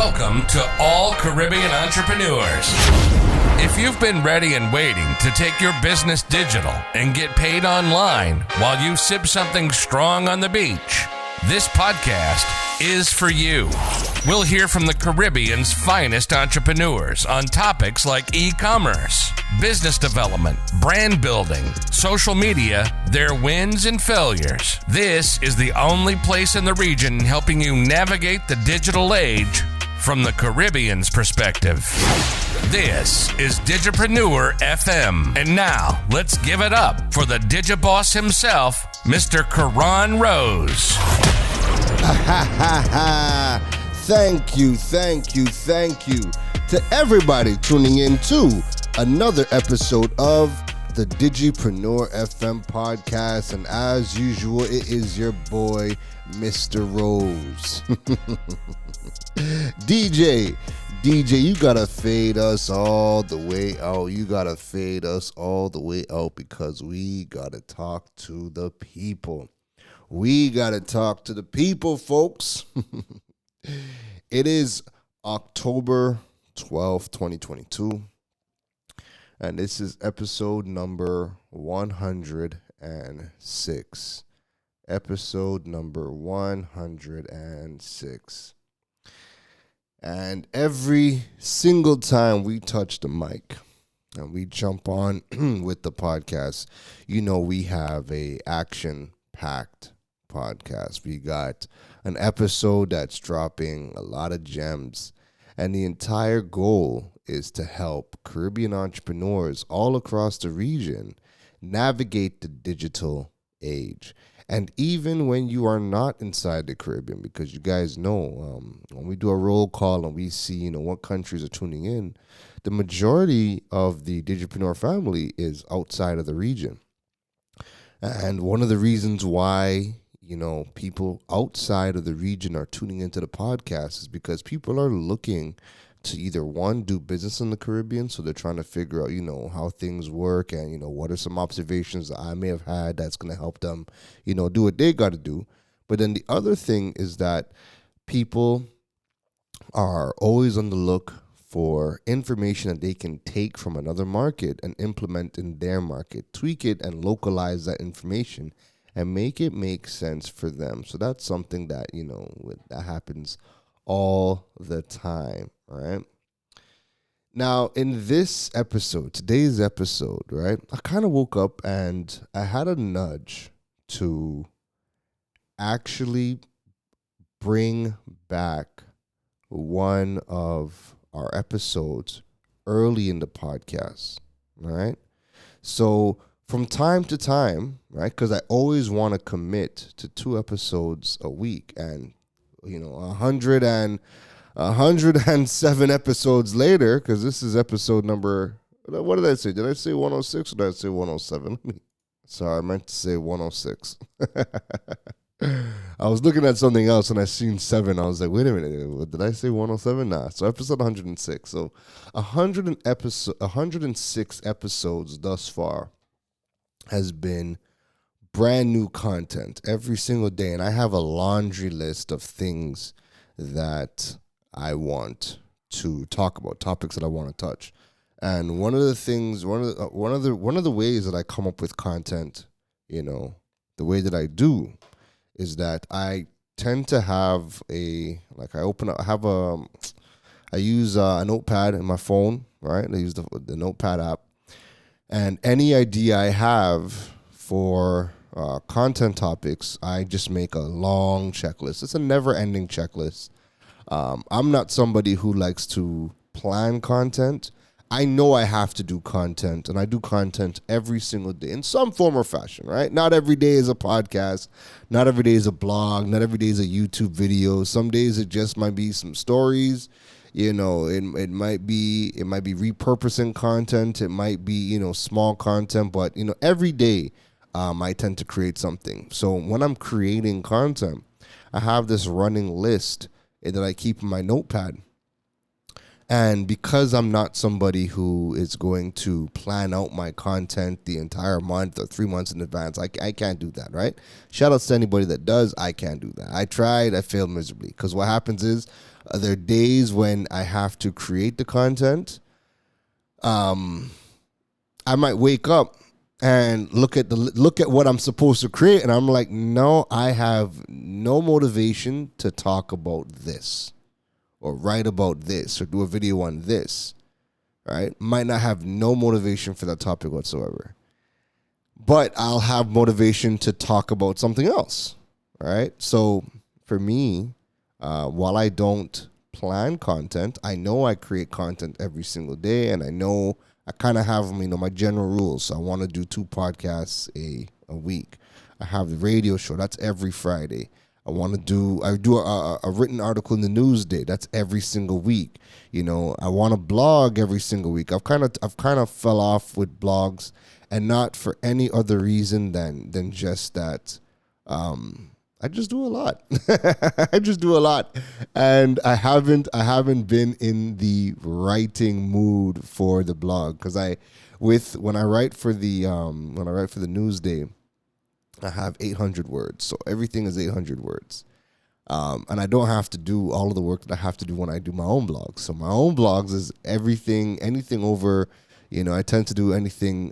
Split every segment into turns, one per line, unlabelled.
Welcome to all Caribbean entrepreneurs. If you've been ready and waiting to take your business digital and get paid online while you sip something strong on the beach, this podcast is for you. We'll hear from the Caribbean's finest entrepreneurs on topics like e-commerce, business development, brand building, social media, their wins and failures. This is the only place in the region helping you navigate the digital age from the Caribbean's perspective. This is Digipreneur FM. And now, let's give it up for the Digiboss himself, Mr. Karan Rose.
Thank you to everybody tuning in to another episode of the Digipreneur FM podcast. And as usual, it is your boy, Mr. Rose. DJ, you gotta fade us all the way out. You gotta fade us all the way out because we gotta talk to the people. We gotta talk to the people, folks. It is October 12th, 2022. And this is episode number 106. Episode number 106. And every single time we touch the mic and we jump on with the podcast, you know we have a action-packed podcast. We got an episode that's dropping a lot of gems. And the entire goal is to help Caribbean entrepreneurs all across the region navigate the digital age. And even when you are not inside the Caribbean, because you guys know when we do a roll call and we see, what countries are tuning in, the majority of the Digipreneur family is outside of the region. And one of the reasons why, people outside of the region are tuning into the podcast is because people are looking to either, one, do business in the Caribbean, so they're trying to figure out, how things work and, what are some observations that I may have had that's going to help them, do what they got to do. But then the other thing is that people are always on the look for information that they can take from another market and implement in their market, tweak it and localize that information and make it make sense for them. So that's something that, that happens all the time. All right. Now, in this episode, today's episode, right, I kind of woke up and I had a nudge to actually bring back one of our episodes early in the podcast. All right. So from time to time, right, because I always want to commit to 2 episodes a week and, 107 episodes later, because this is episode number, what did I say? Did I say 106 or did I say 107? Sorry, I meant to say 106. I was looking at something else and I seen 7. I was like, wait a minute, did I say 107? Nah, so episode 106. So 106 episodes thus far has been brand new content every single day. And I have a laundry list of things that I want to talk about, topics that I want to touch. And one of the things, one of the ways that I come up with content, the way that I do is that I tend to have I use a notepad in my phone, right? I use the notepad app, and any idea I have for content topics, I just make a long checklist. It's a never-ending checklist. I'm not somebody who likes to plan content. I know I have to do content, and I do content every single day in some form or fashion, right? Not every day is a podcast. Not every day is a blog. Not every day is a YouTube video. Some days it just might be some stories. It might be repurposing content. It might be, small content, but, every day I tend to create something. So when I'm creating content, I have this running list that I keep in my notepad. And because I'm not somebody who is going to plan out my content the entire month or 3 months in advance, I can't do that, right? Shout out to anybody that does. I can't do that. I tried. I failed miserably. Because what happens is There are days when I have to create the content. I might wake up and look at what I'm supposed to create, and I'm like, no, I have no motivation to talk about this or write about this or do a video on this. Right? Might not have no motivation for that topic whatsoever. But I'll have motivation to talk about something else, right? So for me, while I don't plan content, I know I create content every single day, and I know I kind of have my general rules. So I want to do 2 podcasts a week. I have the radio show that's every Friday. I do a written article in the Newsday. That's every single week. I want to blog every single week. I've kind of fell off with blogs, and not for any other reason than just that. I just do a lot. I just do a lot, and I haven't been in the writing mood for the blog because when I write for the Newsday, I have 800 words, so everything is 800 words. And I don't have to do all of the work that I have to do when I do my own blogs. So my own blogs is anything over, I tend to do a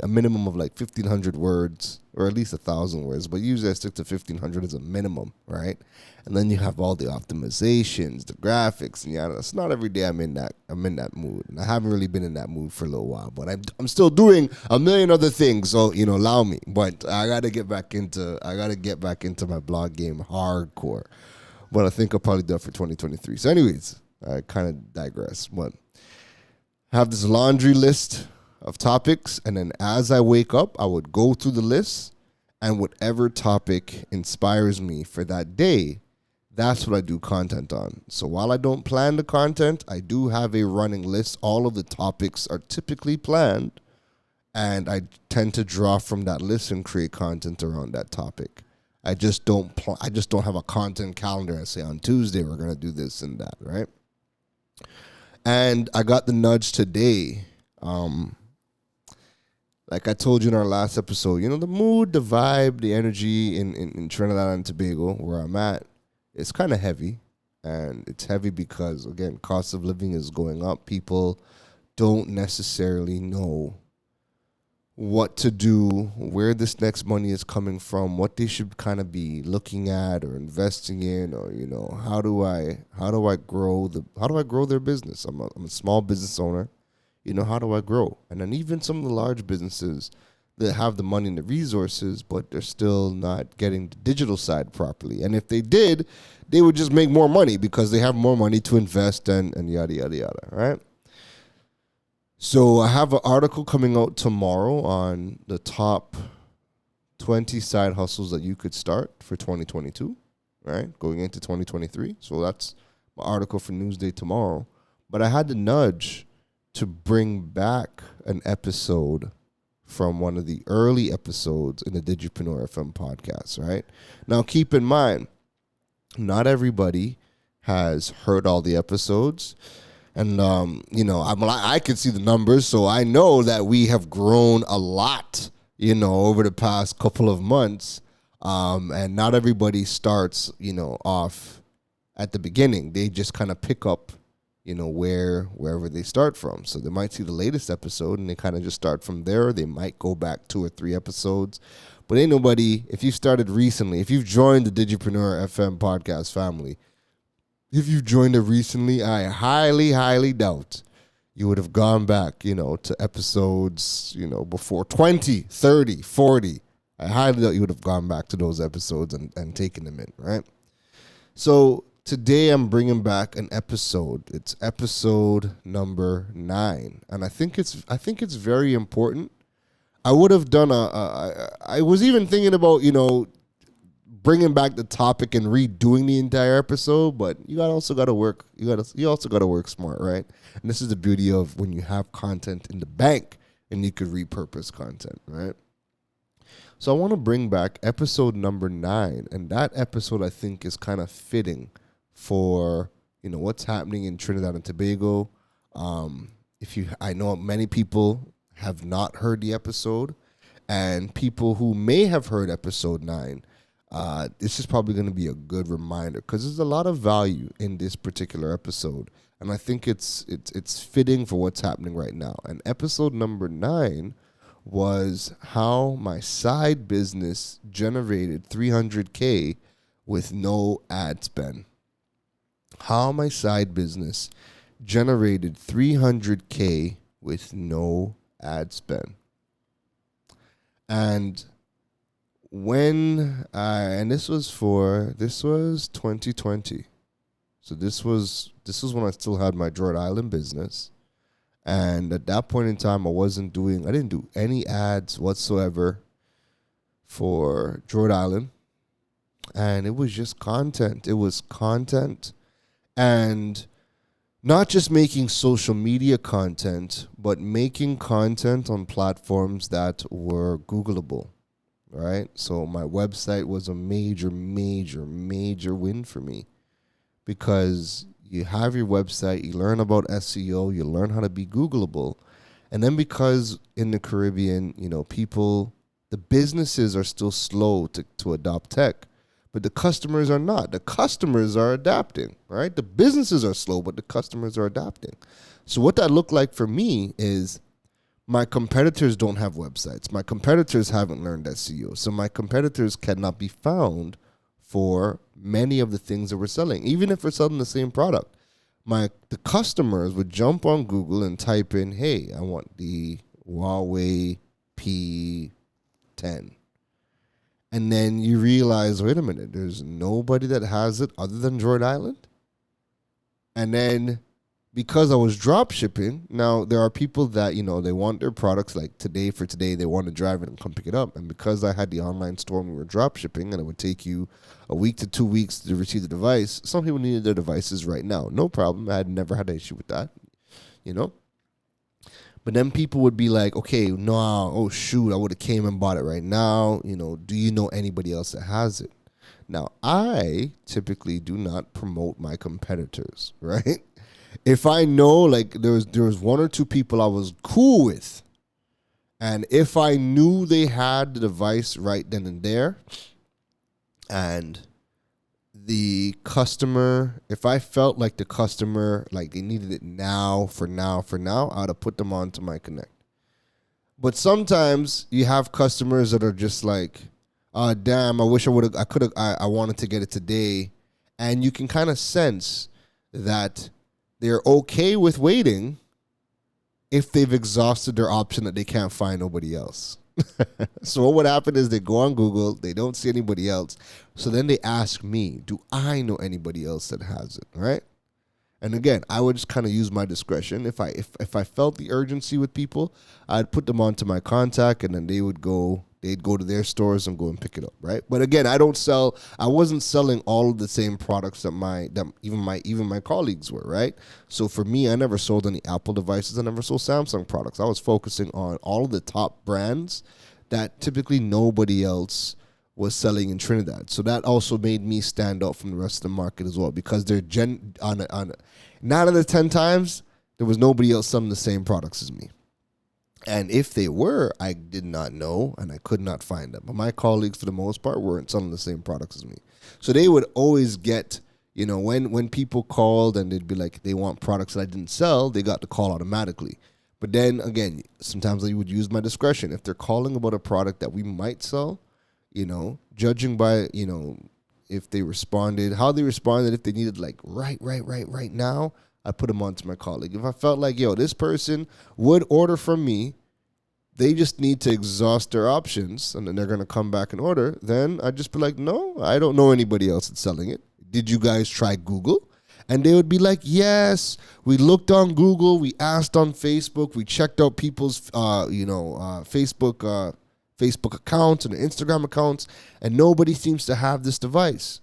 minimum of like 1,500 words, or at least 1,000 words, but usually I stick to 1,500 as a minimum, right? And then you have all the optimizations, the graphics, and it's not every day I'm in that mood. And I haven't really been in that mood for a little while, but I'm still doing a million other things, so allow me. But I gotta get back into my blog game hardcore. But I think I'll probably do it for 2023. So anyways, I kind of digress. But I have this laundry list of topics, and then as I wake up, I would go through the list, and whatever topic inspires me for that day, that's what I do content on. So while I don't plan the content, I do have a running list. All of the topics are typically planned, and I tend to draw from that list and create content around that topic. I just don't have a content calendar and say on Tuesday we're going to do this and that, right? And I got the nudge today. Like I told you in our last episode, the mood, the vibe, the energy in Trinidad and Tobago, where I'm at, it's kind of heavy. And it's heavy because, again, cost of living is going up. People don't necessarily know what to do, where this next money is coming from, what they should kind of be looking at or investing in, or how do I grow their business? I'm a small business owner. How do I grow? And then even some of the large businesses that have the money and the resources, but they're still not getting the digital side properly. And if they did, they would just make more money because they have more money to invest and yada, yada, yada, right? So I have an article coming out tomorrow on the top 20 side hustles that you could start for 2022, right? Going into 2023. So that's my article for Newsday tomorrow. But I had the nudge to bring back an episode from one of the early episodes in the Digipreneur FM podcast, right? Now, keep in mind, not everybody has heard all the episodes. And, I can see the numbers, so I know that we have grown a lot, over the past couple of months. And not everybody starts, off at the beginning. They just kind of pick up, wherever they start from. So they might see the latest episode and they kind of just start from there. They might go back 2 or 3 episodes. But ain't nobody, if you started recently, if you've joined the Digipreneur FM podcast family, if you've joined it recently, I highly, highly doubt you would have gone back, to episodes, before 20, 30, 40. I highly doubt you would have gone back to those episodes and taken them in, right? So today I'm bringing back an episode. It's episode number 9. And I think it's very important. I would have done I was even thinking about, bringing back the topic and redoing the entire episode, but you also got to work smart, right? And this is the beauty of when you have content in the bank and you could repurpose content, right? So I want to bring back episode number 9, and that episode I think is kind of fitting for what's happening in Trinidad and Tobago. I know many people have not heard the episode, and people who may have heard episode 9. This is probably going to be a good reminder because there's a lot of value in this particular episode, and I think it's fitting for what's happening right now. And episode number 9 was how my side business generated $300K with no ad spend. How my side business generated $300K with no ad spend. And and this was 2020. So this was when I still had my Droid Island business. And at that point in time, I didn't do any ads whatsoever for Droid Island. And it was just content. It was content. And not just making social media content, but making content on platforms that were Googleable, right? So my website was a major, major, major win for me because you have your website, you learn about SEO, you learn how to be Googleable. And then because in the Caribbean, the businesses are still slow to adopt tech. But the customers are not. The customers are adapting, right? The businesses are slow, but the customers are adapting. So what that looked like for me is my competitors don't have websites. My competitors haven't learned SEO. So my competitors cannot be found for many of the things that we're selling. Even if we're selling the same product, the customers would jump on Google and type in, hey, I want the Huawei P10. And then you realize, wait a minute, there's nobody that has it other than Droid Island. And then because I was drop shipping, now there are people that, they want their products like today for today. They want to drive it and come pick it up. And because I had the online store and we were drop shipping and it would take you a week to 2 weeks to receive the device, some people needed their devices right now. No problem. I had never had an issue with that, But then people would be like, okay, no, oh shoot, I would have came and bought it right now. Do you know anybody else that has it? Now, I typically do not promote my competitors, right? If I know like there was 1 or 2 people I was cool with, and if I knew they had the device right then and there, and the customer, if I felt like the customer, like they needed it now, for now, I would have put them on to my Connect. But sometimes you have customers that are just like, damn, I wish I wanted to get it today. And you can kind of sense that they're okay with waiting if they've exhausted their option that they can't find nobody else. So what would happen is they go on Google, they don't see anybody else. So then they ask me, do I know anybody else that has it, right? And again, I would just kind of use my discretion. If I felt the urgency with people, I'd put them onto my contact, and then they'd go to their stores and go and pick it up, right? But again, I wasn't selling all of the same products that even my colleagues were, right? So for me, I never sold any Apple devices. I never sold Samsung products. I was focusing on all of the top brands that typically nobody else was selling in Trinidad. So that also made me stand out from the rest of the market as well, because they're 9 out of the 10 times there was nobody else selling the same products as me. And if they were, I did not know, and I could not find them. But my colleagues, for the most part, weren't selling the same products as me. So they would always get, when people called and they'd be like, they want products that I didn't sell, they got the call automatically. But then, again, sometimes I would use my discretion. If they're calling about a product that we might sell, judging by, if they responded, how they responded, if they needed like right now, I put them on to my colleague. If I felt like, this person would order from me, they just need to exhaust their options, and then they're going to come back and order, then I'd just be like, no, I don't know anybody else that's selling it. Did you guys try Google? And they would be like, yes, we looked on Google, we asked on Facebook, we checked out people's, Facebook accounts and Instagram accounts, and nobody seems to have this device,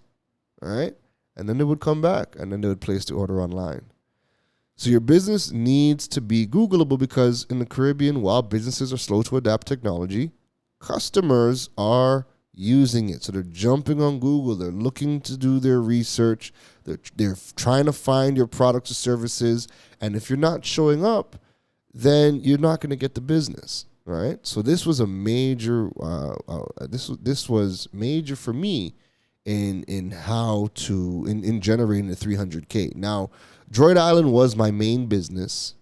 all right? And then they would come back, and then they would place the order online. So your business needs to be Googleable, because in the Caribbean, while businesses are slow to adapt technology, customers are using it. So they're jumping on Google. They're looking to do their research. They're trying to find your products or services. And if you're not showing up, then you're not going to get the business. right? So this was a major. This was major for me in how to in generating the 300K. Now, Droid Island was my main business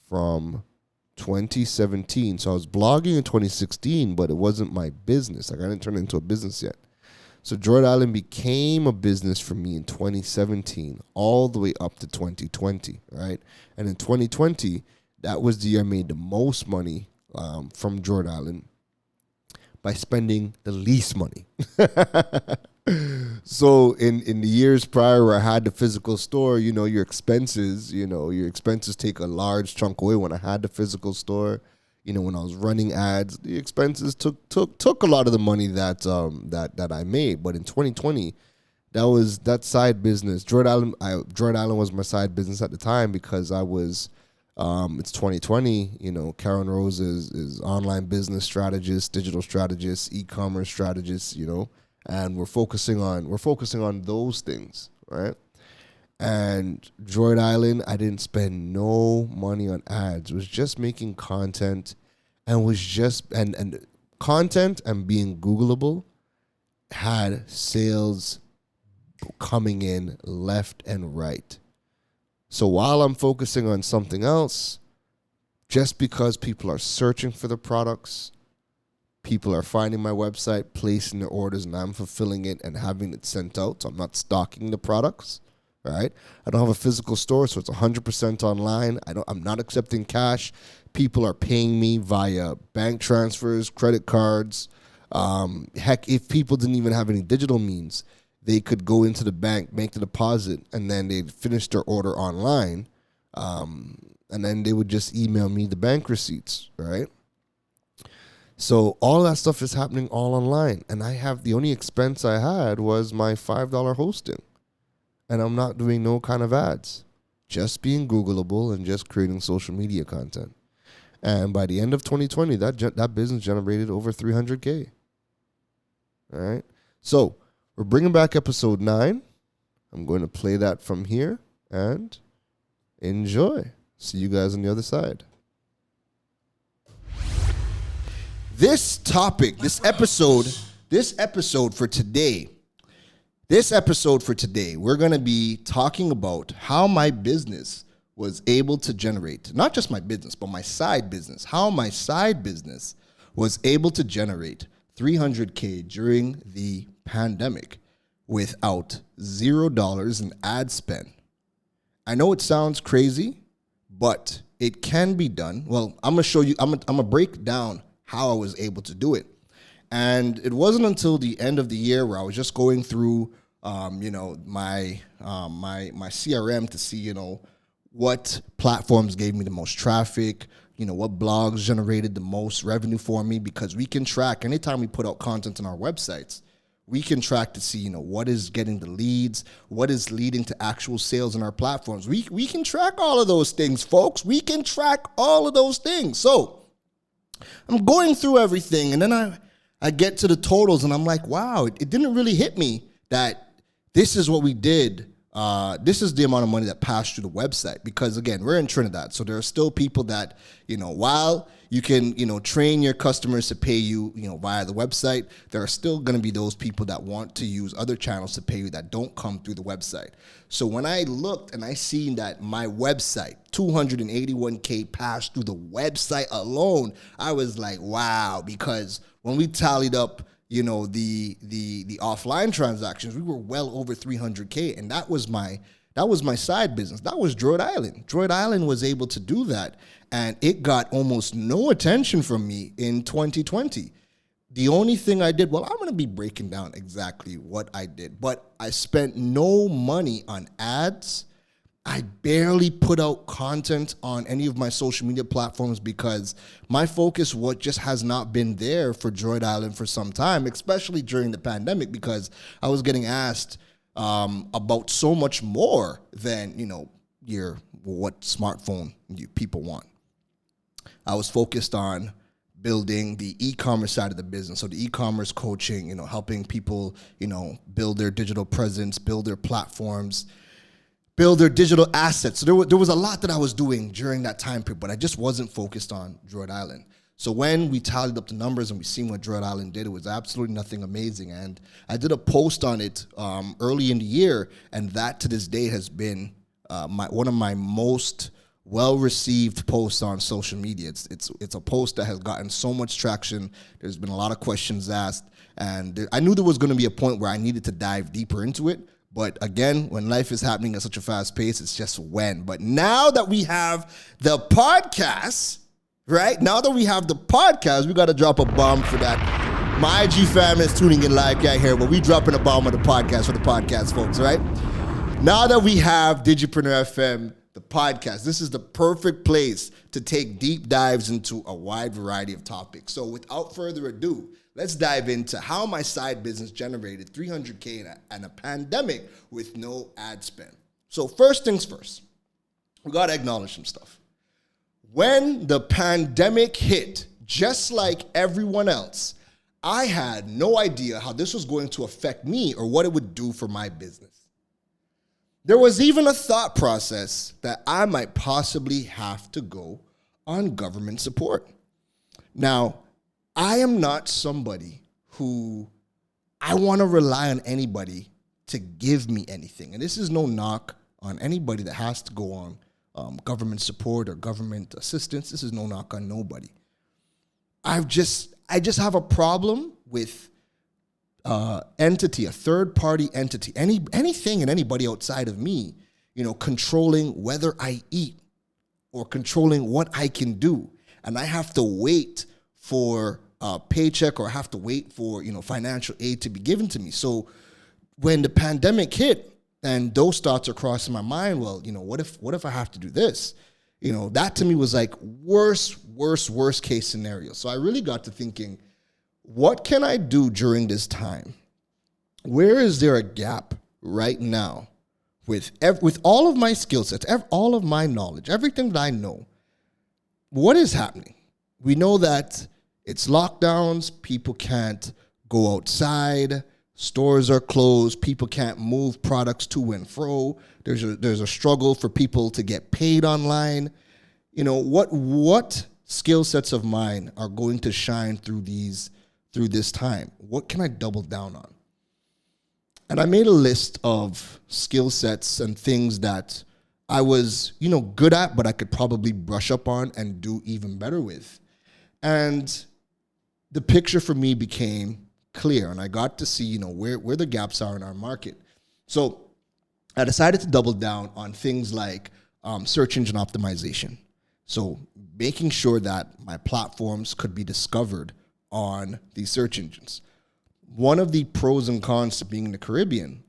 from 2017. So I was blogging in 2016, but it wasn't my business. Like I didn't turn it into a business yet. So Droid Island became a business for me in 2017, all the way up to 2020, right? And in 2020, that was the year I made the most money from Droid Island by spending the least money. So in the years prior where I had the physical store, your expenses take a large chunk away. When I had the physical store, when I was running ads, the expenses took a lot of the money that I made. But in 2020, that side business. Droid Island was my side business at the time because I was it's 2020, Karen Rose is online business strategist, digital strategist, e-commerce strategist, and we're focusing on those things, right? And Droid Island, I didn't spend no money on ads. It was just making content and content and being Googleable had sales coming in left and right. So while I'm focusing on something else, just because people are searching for the products, people are finding my website, placing their orders, and I'm fulfilling it and having it sent out. So I'm not stocking the products, right? I don't have a physical store, so it's 100% online. I'm not accepting cash. People are paying me via bank transfers, credit cards. Heck, if people didn't even have any digital means, they could go into the bank, make the deposit, and then they'd finish their order online, and then they would just email me the bank receipts, right? So all that stuff is happening all online, and the only expense I had was my $5 hosting, and I'm not doing no kind of ads, just being Googleable and just creating social media content. And by the end of 2020, that business generated over 300K. All right, so we're bringing back episode 9. I'm going to play that from here and enjoy. See you guys on the other side. This episode for today, we're going to be talking about how my business was able to generate, not just my business, but my side business, how my side business was able to generate 300K during the pandemic without $0 in ad spend. I know it sounds crazy, but it can be done. Well, I'm going to show you, I'm going to break down how I was able to do it. And it wasn't until the end of the year where I was just going through, my CRM to see, what platforms gave me the most traffic, what blogs generated the most revenue for me, because we can track anytime we put out content on our websites. We can track to see, what is getting the leads, what is leading to actual sales on our platforms. We can track all of those things, folks. We can track all of those things. So I'm going through everything, and then I get to the totals, and I'm like, wow, it didn't really hit me that this is what we did. This is the amount of money that passed through the website, because again, we're in Trinidad. So there are still people that, while you can, train your customers to pay you, via the website, there are still going to be those people that want to use other channels to pay you that don't come through the website. So when I looked and I seen that my website, 281K passed through the website alone, I was like, wow, because when we tallied up, the offline transactions, we were well over 300K, and that was my side business. That was Droid Island. Droid Island was able to do that, and it got almost no attention from me in 2020. The only thing I did, well, I'm going to be breaking down exactly what I did, but I spent no money on ads. I barely put out content on any of my social media platforms because my focus just has not been there for Droid Island for some time, especially during the pandemic, because I was getting asked about so much more than, what smartphone people want. I was focused on building the e-commerce side of the business. So the e-commerce coaching, helping people, build their digital presence, build their platforms, build their digital assets. So there was a lot that I was doing during that time period, but I just wasn't focused on Droid Island. So when we tallied up the numbers and we seen what Dread Island did, it was absolutely nothing amazing. And I did a post on it early in the year, and that to this day has been one of my most well-received posts on social media. It's a post that has gotten so much traction. There's been a lot of questions asked, and I knew there was going to be a point where I needed to dive deeper into it. But again, when life is happening at such a fast pace, it's just when. But now that we have the podcast, right? Now that we have the podcast, we got to drop a bomb for that. My IG fam is tuning in live right here, but we dropping a bomb on the podcast for the podcast folks, right? Now that we have Digipreneur FM, the podcast, this is the perfect place to take deep dives into a wide variety of topics. So without further ado, let's dive into how my side business generated $300K in a pandemic with no ad spend. So first things first, we got to acknowledge some stuff. When the pandemic hit, just like everyone else, I had no idea how this was going to affect me or what it would do for my business. There was even a thought process that I might possibly have to go on government support. Now, I am not somebody who I want to rely on anybody to give me anything. And this is no knock on anybody that has to go on government support or government assistance. This is no knock on nobody. I just have a problem with entity, a third-party entity, anything and anybody outside of me, controlling whether I eat or controlling what I can do. And I have to wait for a paycheck or have to wait for, financial aid to be given to me. So when the pandemic hit and those thoughts are crossing my mind, well, what if I have to do this? That to me was like worst case scenario. So I really got to thinking, what can I do during this time? Where is there a gap right now with all of my skill sets, all of my knowledge, everything that I know? What is happening? We know that it's lockdowns, people can't go outside, stores are closed, people can't move products to and fro. There's a struggle for people to get paid online. What skill sets of mine are going to shine through this time? What can I double down on? And I made a list of skill sets and things that I was, good at, but I could probably brush up on and do even better with. And the picture for me became clear, and I got to see, where the gaps are in our market. So I decided to double down on things like search engine optimization. So making sure that my platforms could be discovered on these search engines. One of the pros and cons to being in the Caribbean,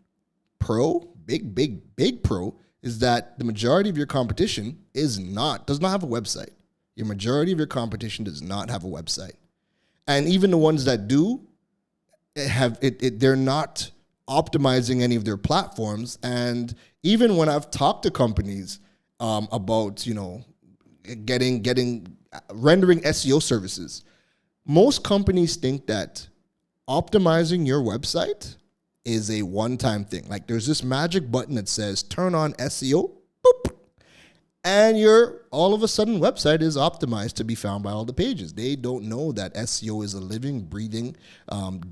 big pro, is that the majority of your competition does not have a website. Your majority of your competition does not have a website. And even the ones that do have it, they're not optimizing any of their platforms. And even when I've talked to companies about, rendering SEO services, most companies think that optimizing your website is a one-time thing. Like there's this magic button that says turn on SEO, boop, and your all of a sudden website is optimized to be found by all the pages. They don't know that SEO is a living, breathing,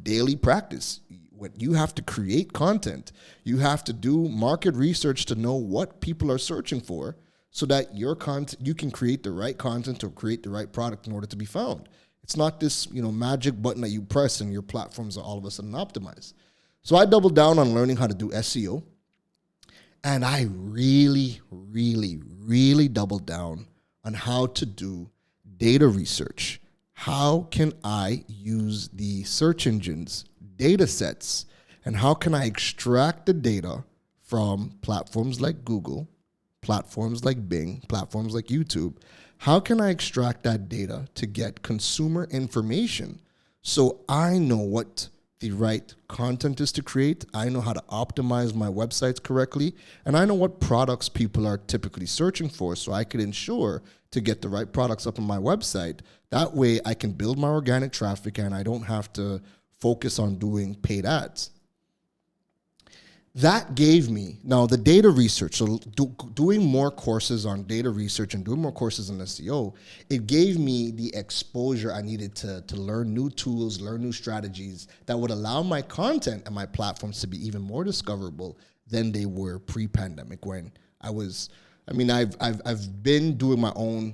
daily practice. What you have to create content. You have to do market research to know what people are searching for so that your content, you can create the right content or create the right product in order to be found. It's not this, magic button that you press and your platforms are all of a sudden optimized. So I doubled down on learning how to do SEO. And I really doubled down on how to do data research. How can I use the search engines, data sets, and how can I extract the data from platforms like Google, platforms like Bing, platforms like YouTube? How can I extract that data to get consumer information so I know what the right content is to create, I know how to optimize my websites correctly, and I know what products people are typically searching for so I could ensure to get the right products up on my website. That way I can build my organic traffic and I don't have to focus on doing paid ads. that gave me, now the data research, so doing more courses on data research and doing more courses on SEO, it gave me the exposure I needed to learn new tools, learn new strategies that would allow my content and my platforms to be even more discoverable than they were pre-pandemic, when I've been doing my own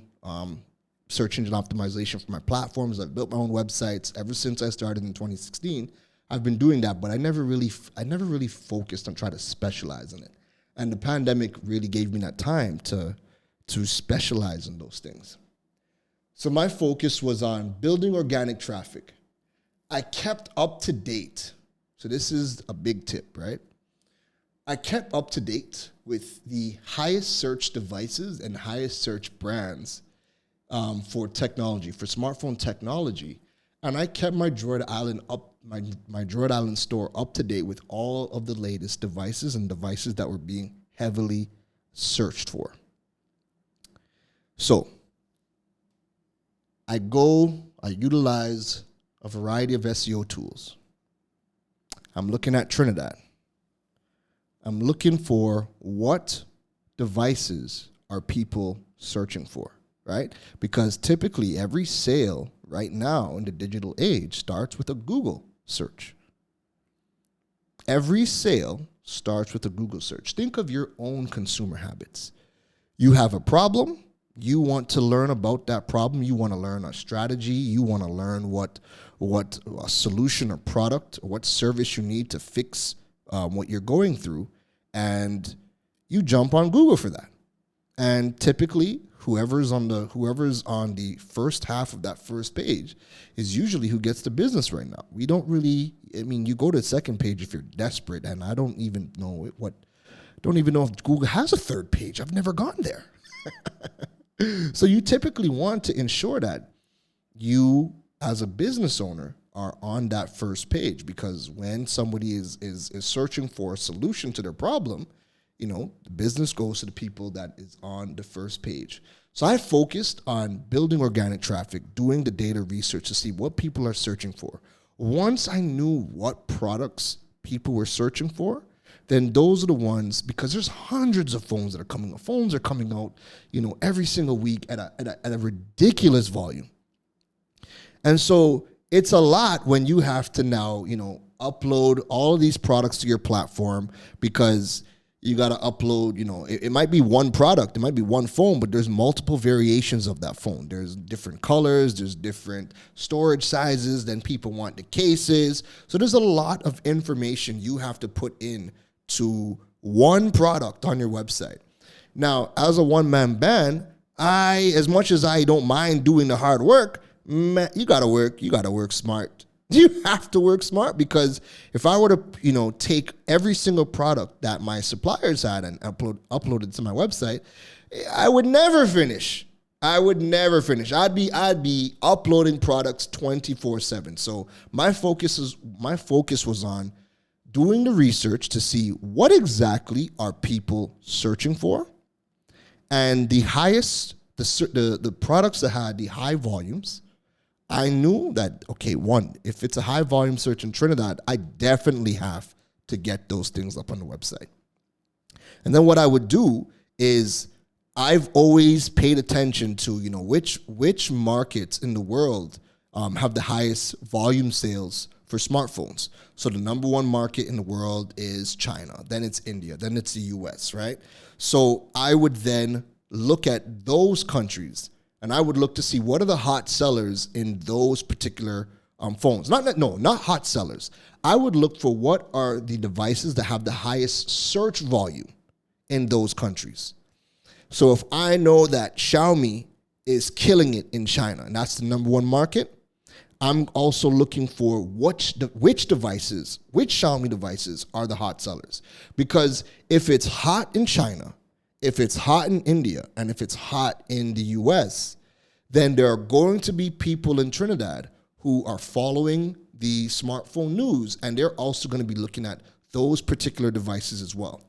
search engine optimization for my platforms. I've built my own websites ever since I started in 2016. I've been doing that, but I never really focused on trying to specialize in it. And the pandemic really gave me that time to specialize in those things. So my focus was on building organic traffic. I kept up to date. So this is a big tip, right? I kept up to date with the highest search devices and highest search brands for technology, for smartphone technology. And I kept my Droid Island my Droid Island store up to date with all of the latest devices and devices that were being heavily searched for. So I utilize a variety of SEO tools. I'm looking at Trinidad. I'm looking for what devices are people searching for, right? Because typically every sale right now in the digital age starts with a Google search. Every sale starts with a Google search. Think of your own consumer habits. You have a problem. You want to learn about that problem. You want to learn a strategy. You want to learn what a solution or product or what service you need to fix what you're going through. And you jump on Google for that. And typically, whoever's on the first half of that first page is usually who gets the business right now. We don't really, you go to the second page if you're desperate, and I don't even know if Google has a third page. I've never gone there. So you typically want to ensure that you, as a business owner, are on that first page, because when somebody is searching for a solution to their problem, the business goes to the people that is on the first page. So I focused on building organic traffic, doing the data research to see what people are searching for. Once I knew what products people were searching for, then those are the ones, because there's hundreds of phones that are coming out. Phones are coming out, every single week at a ridiculous volume. And so it's a lot when you have to now, upload all of these products to your platform, because you got to upload, it might be one product, it might be one phone, but there's multiple variations of that phone. There's different colors, there's different storage sizes, then people want the cases. So there's a lot of information you have to put in to one product on your website. Now, as a one-man band, as much as I don't mind doing the hard work, man, you gotta work smart. You have to work smart, because if I were to, take every single product that my suppliers had and upload it to my website, I would never finish. I'd be uploading products 24/7. So my focus was on doing the research to see what exactly are people searching for, and the products that had the high volumes. I knew that, okay, one, if it's a high volume search in Trinidad, I definitely have to get those things up on the website. And then what I would do is, I've always paid attention to, which markets in the world have the highest volume sales for smartphones. So the number one market in the world is China, then it's India, then it's the US, right? So I would then look at those countries, and I would look to see what are the hot sellers in those particular phones. Not hot sellers. I would look for what are the devices that have the highest search volume in those countries. So if I know that Xiaomi is killing it in China, and that's the number one market, I'm also looking for which Xiaomi devices are the hot sellers. Because if it's hot in China, if it's hot in India, and if it's hot in the US, then there are going to be people in Trinidad who are following the smartphone news, and they're also going to be looking at those particular devices as well.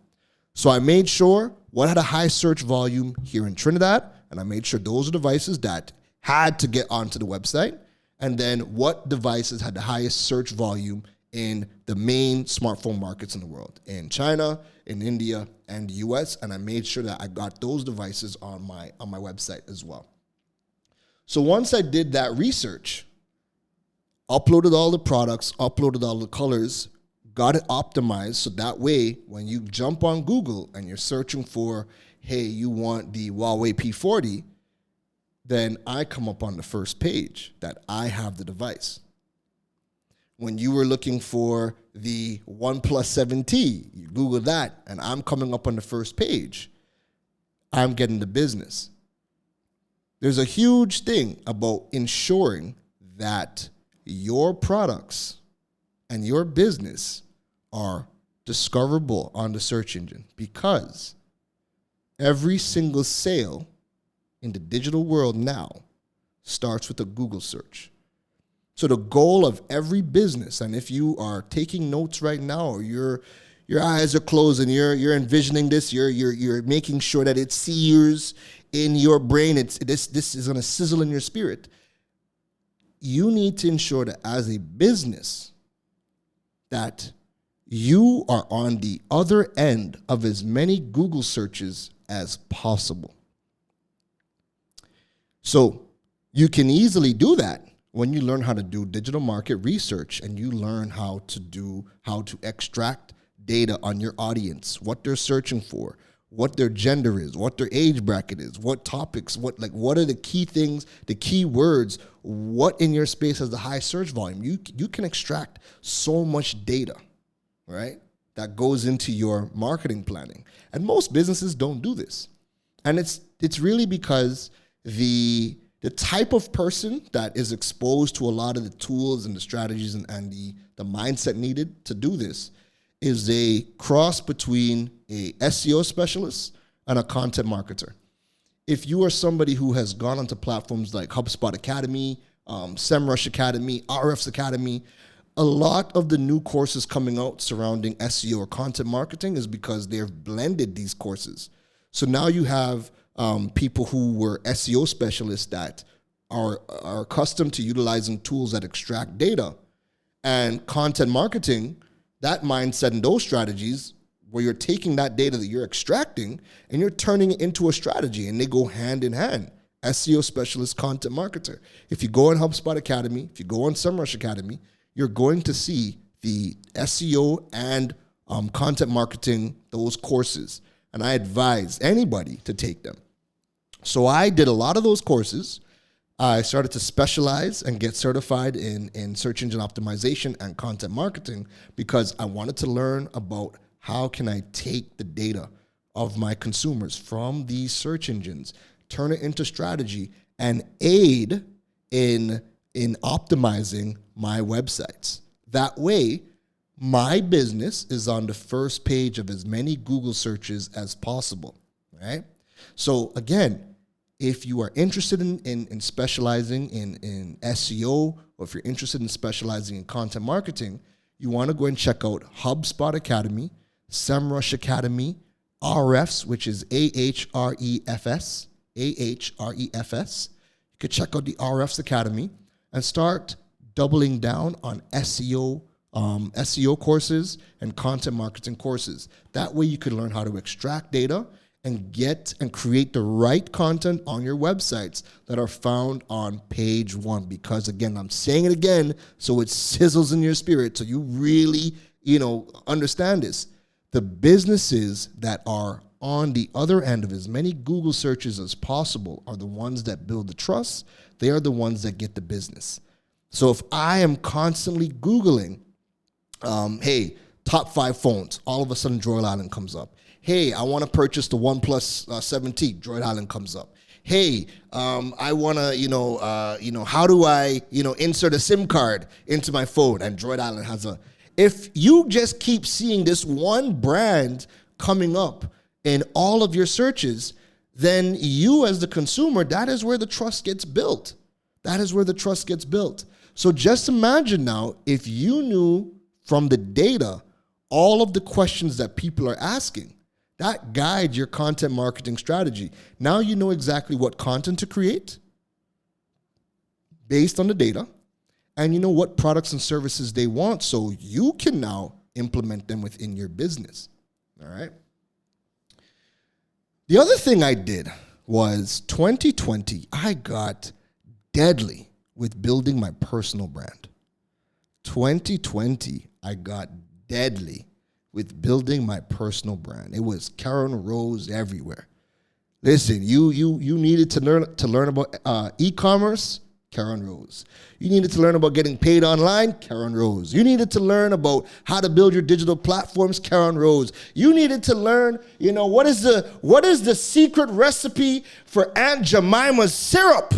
So I made sure what had a high search volume here in Trinidad, and I made sure those are devices that had to get onto the website, and then what devices had the highest search volume in the main smartphone markets in the world, in China, in India, and the US, and I made sure that I got those devices on my website as well. So once I did that research, uploaded all the products, uploaded all the colors, got it optimized so that way when you jump on Google and you're searching for, hey, you want the Huawei P40, then I come up on the first page that I have the device. When you were looking for the OnePlus 7T, you Google that, and I'm coming up on the first page. I'm getting the business. There's a huge thing about ensuring that your products and your business are discoverable on the search engine, because every single sale in the digital world now starts with a Google search. So the goal of every business, and if you are taking notes right now, or your eyes are closed and you're envisioning this, you're making sure that it sears in your brain, this is going to sizzle in your spirit. You need to ensure that as a business that you are on the other end of as many Google searches as possible. So you can easily do that when you learn how to do digital market research and you learn how to extract data on your audience, what they're searching for, what their gender is, what their age bracket is, what topics, what are the key things, the key words, what in your space has the high search volume. You can extract so much data, right, that goes into your marketing planning. And most businesses don't do this. And it's really because the type of person that is exposed to a lot of the tools and the strategies and the mindset needed to do this is a cross between a SEO specialist and a content marketer. If you are somebody who has gone onto platforms like HubSpot Academy, SEMrush Academy, RF's Academy, a lot of the new courses coming out surrounding SEO or content marketing is because they've blended these courses. So now you have people who were SEO specialists that are accustomed to utilizing tools that extract data, and content marketing, that mindset and those strategies where you're taking that data that you're extracting and you're turning it into a strategy, and they go hand in hand. SEO specialist, content marketer. If you go on HubSpot Academy, if you go on SEMrush Academy, you're going to see the SEO and content marketing, those courses. And I advise anybody to take them. So I did a lot of those courses. I started to specialize and get certified in search engine optimization and content marketing because I wanted to learn about how can I take the data of my consumers from these search engines, turn it into strategy, and aid in optimizing my websites. That way, my business is on the first page of as many Google searches as possible, right? So again, if you are interested in specializing in SEO, or if you're interested in specializing in content marketing, you want to go and check out HubSpot Academy, SEMrush Academy, RFs, which is AHREFS. You could check out the RFs Academy and start doubling down on SEO courses and content marketing courses. That way you could learn how to extract data and get and create the right content on your websites that are found on page one. Because again, I'm saying it again, so it sizzles in your spirit, so you really, understand this. The businesses that are on the other end of as many Google searches as possible are the ones that build the trust. They are the ones that get the business. So if I am constantly Googling, hey, top 5 phones, all of a sudden Droid Island comes up. Hey, I want to purchase the OnePlus 7T. Droid Island comes up. Hey, I want to, how do I, insert a SIM card into my phone? And Droid Island has a. If you just keep seeing this one brand coming up in all of your searches, then you as the consumer, that is where the trust gets built. That is where the trust gets built. So just imagine now, if you knew from the data all of the questions that people are asking, that guides your content marketing strategy. Now you know exactly what content to create based on the data, and you know what products and services they want, so you can now implement them within your business. All right. The other thing I did was 2020, I got deadly with building my personal brand. 2020, I got deadly with building my personal brand. It was Karen Rose everywhere. Listen, you needed to learn about e-commerce, Karen Rose. You needed to learn about getting paid online, Karen Rose. You needed to learn about how to build your digital platforms, Karen Rose. You needed to learn, what is the secret recipe for Aunt Jemima's syrup?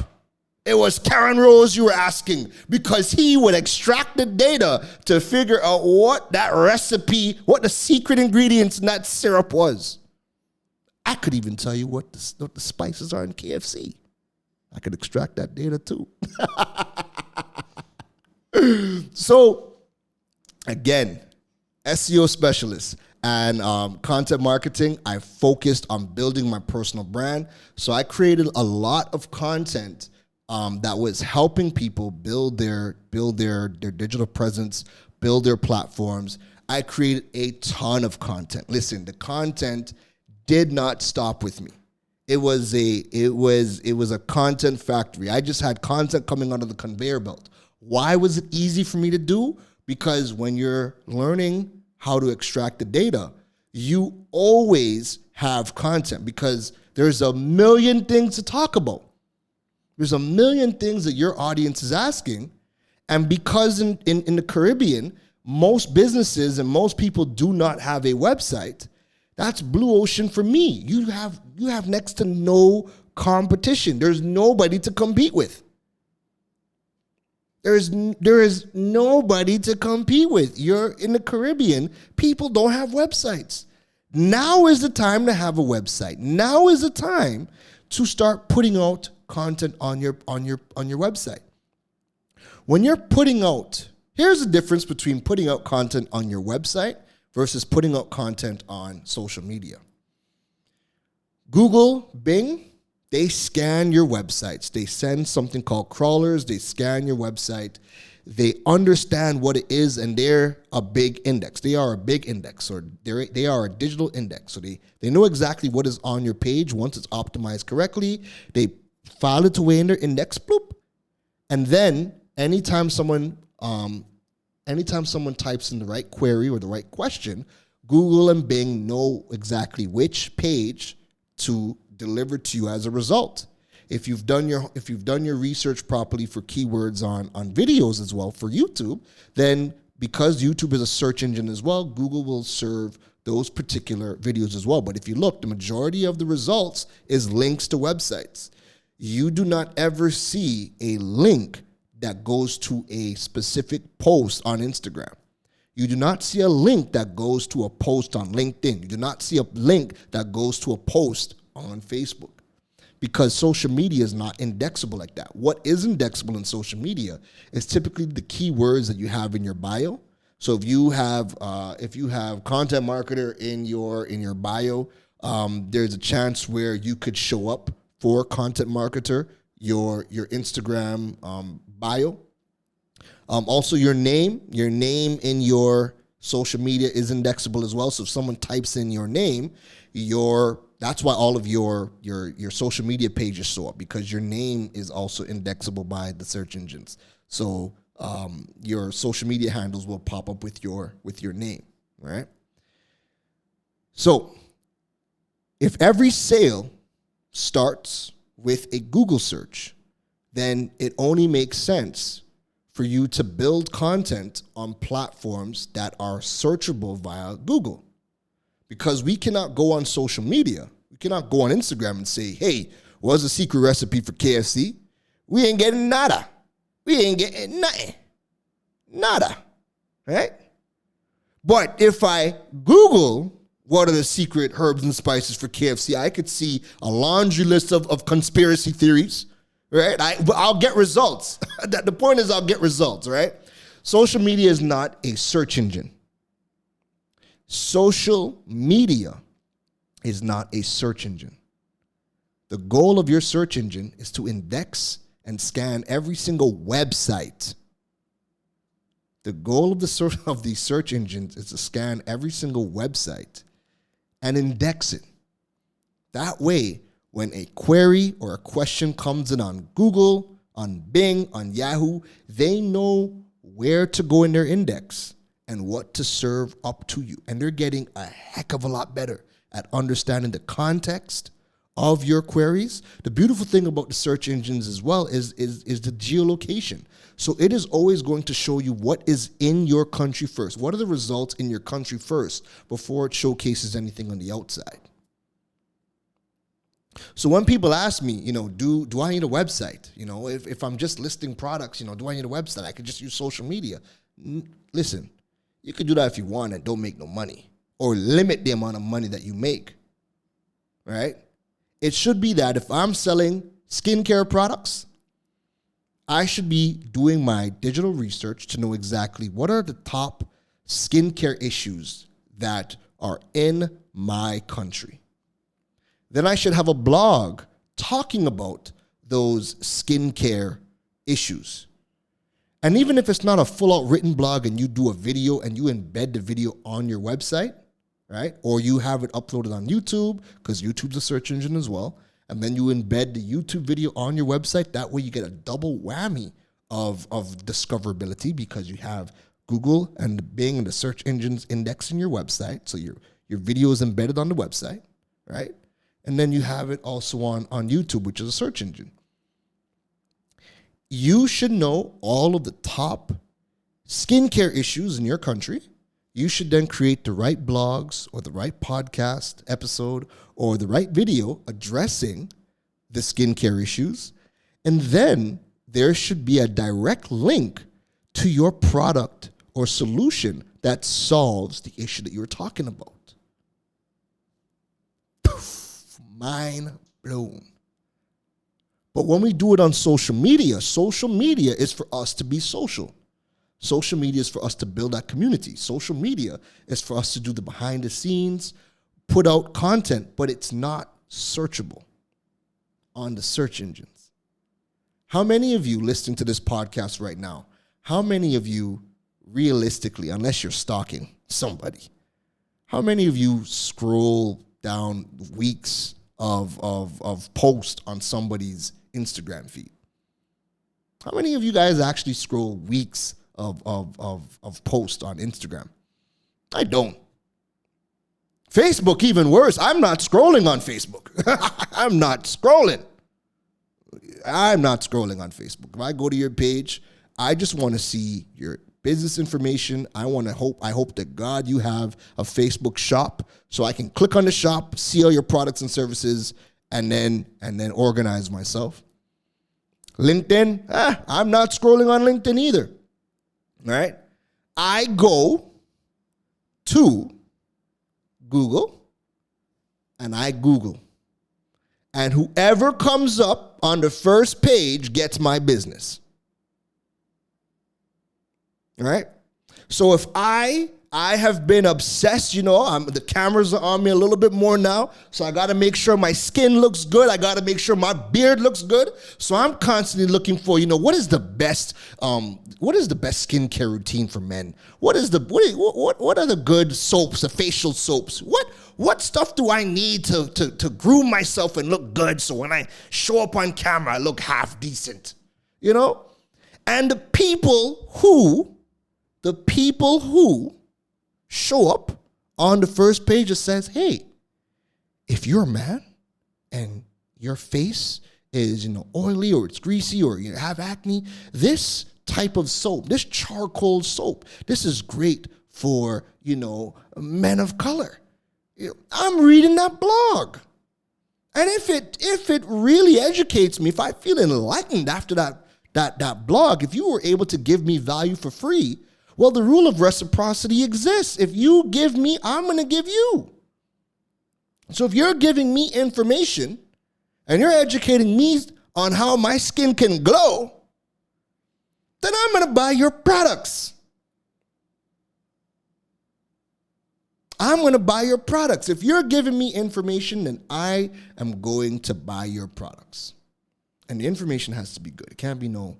It was Karen Rose you were asking, because he would extract the data to figure out what that recipe, what the secret ingredients in that syrup was. I could even tell you what the spices are in KFC. I could extract that data too. So, again, SEO specialist and content marketing, I focused on building my personal brand. So I created a lot of content that was helping people build their digital presence, build their platforms. I created a ton of content. Listen, the content did not stop with me. It was a content factory. I just had content coming out of the conveyor belt. Why was it easy for me to do? Because when you're learning how to extract the data, you always have content, because there's a million things to talk about. There's a million things that your audience is asking. And because in the Caribbean, most businesses and most people do not have a website, that's blue ocean for me. You have next to no competition. There's nobody to compete with. There is nobody to compete with. You're in the Caribbean, people don't have websites. Now is the time to have a website. Now is the time to start putting out content on your website. When you're putting out, here's the difference between putting out content on your website versus putting out content on social media. Google, Bing, they scan your websites. They send something called crawlers. They scan your website. They understand what it is, and they're a big index. They are a big index, or they are a digital index. So they know exactly what is on your page. Once it's optimized correctly, they file it away in their index, bloop. And then anytime someone types in the right query or the right question, Google and Bing know exactly which page to deliver to you as a result. If you've done your research properly for keywords on videos as well for YouTube, then because YouTube is a search engine as well, Google will serve those particular videos as well. But if you look, the majority of the results is links to websites. You do not ever see a link that goes to a specific post on Instagram. You do not see a link that goes to a post on LinkedIn. You do not see a link that goes to a post on Facebook, because social media is not indexable like that. What is indexable in social media is typically the keywords that you have in your bio. So if you have content marketer in your bio, there's a chance where you could show up for content marketer, your Instagram bio. Also, your name in your social media is indexable as well. So if someone types in your name, that's why all of your social media pages show up, because your name is also indexable by the search engines. So your social media handles will pop up with your name, right? So if every sale starts with a Google search, then it only makes sense for you to build content on platforms that are searchable via Google. Because we cannot go on social media. We cannot go on Instagram and say, hey, what's the secret recipe for KFC? We ain't getting nada. We ain't getting nothing. Nada. Right? But if I Google what are the secret herbs and spices for KFC, I could see a laundry list of conspiracy theories. Right? I'll get results. The point is I'll get results, right? Social media is not a search engine. Social media is not a search engine. The goal of your search engine is to index and scan every single website The goal of the search engines is to scan every single website and index it. That way, when a query or a question comes in on Google, on Bing, on Yahoo, they know where to go in their index and what to serve up to you. And they're getting a heck of a lot better at understanding the context of your queries. The beautiful thing about the search engines as well is the geolocation. So it is always going to show you what is in your country first. What are the results in your country first before it showcases anything on the outside? So when people ask me, do I need a website? If I'm just listing products, do I need a website? I could just use social media. Listen, you could do that if you want and don't make no money, or limit the amount of money that you make, right? It should be that if I'm selling skincare products, I should be doing my digital research to know exactly what are the top skincare issues that are in my country. Then I should have a blog talking about those skincare issues. And even if it's not a full-out written blog and you do a video and you embed the video on your website, right? Or you have it uploaded on YouTube, because YouTube's a search engine as well, and then you embed the YouTube video on your website. That way you get a double whammy of discoverability, because you have Google and Bing and the search engines indexing your website. So your video is embedded on the website, right? And then you have it also on YouTube, which is a search engine. You should know all of the top skincare issues in your country. You should then create the right blogs or the right podcast episode or the right video addressing the skincare issues. And then there should be a direct link to your product or solution that solves the issue that you're talking about. Mind blown. But when we do it on social media is for us to be social. Social media is for us to build that community. Social media is for us to do the behind the scenes, put out content, but it's not searchable on the search engines. How many of you listening to this podcast right now, how many of you realistically, unless you're stalking somebody, how many of you scroll down weeks of posts on somebody's Instagram feed? How many of you guys actually scroll weeks of posts on Instagram? I don't. Facebook, even worse. I'm not scrolling on Facebook. I'm not scrolling on Facebook. If I go to your page, I just want to see your business information. I hope that God you have a Facebook shop so I can click on the shop, see all your products and services, and then organize myself. LinkedIn, I'm not scrolling on LinkedIn either. All right? I go to Google and I Google. And whoever comes up on the first page gets my business. All right? So if I have been obsessed, the cameras are on me a little bit more now, so I got to make sure my skin looks good. I got to make sure my beard looks good. So I'm constantly looking for, what is the best skincare routine for men? What are the good soaps, the facial soaps? What stuff do I need to groom myself and look good so when I show up on camera I look half decent? And the people who show up on the first page that says, hey, if you're a man and your face is, oily or it's greasy or you have acne, this type of soap, this charcoal soap, this is great for, men of color. I'm reading that blog. And if it really educates me, if I feel enlightened after that blog, if you were able to give me value for free, well, the rule of reciprocity exists. If you give me, I'm going to give you. So if you're giving me information and you're educating me on how my skin can glow, then I'm going to buy your products. I'm going to buy your products. If you're giving me information, then I am going to buy your products. And the information has to be good. It can't be no,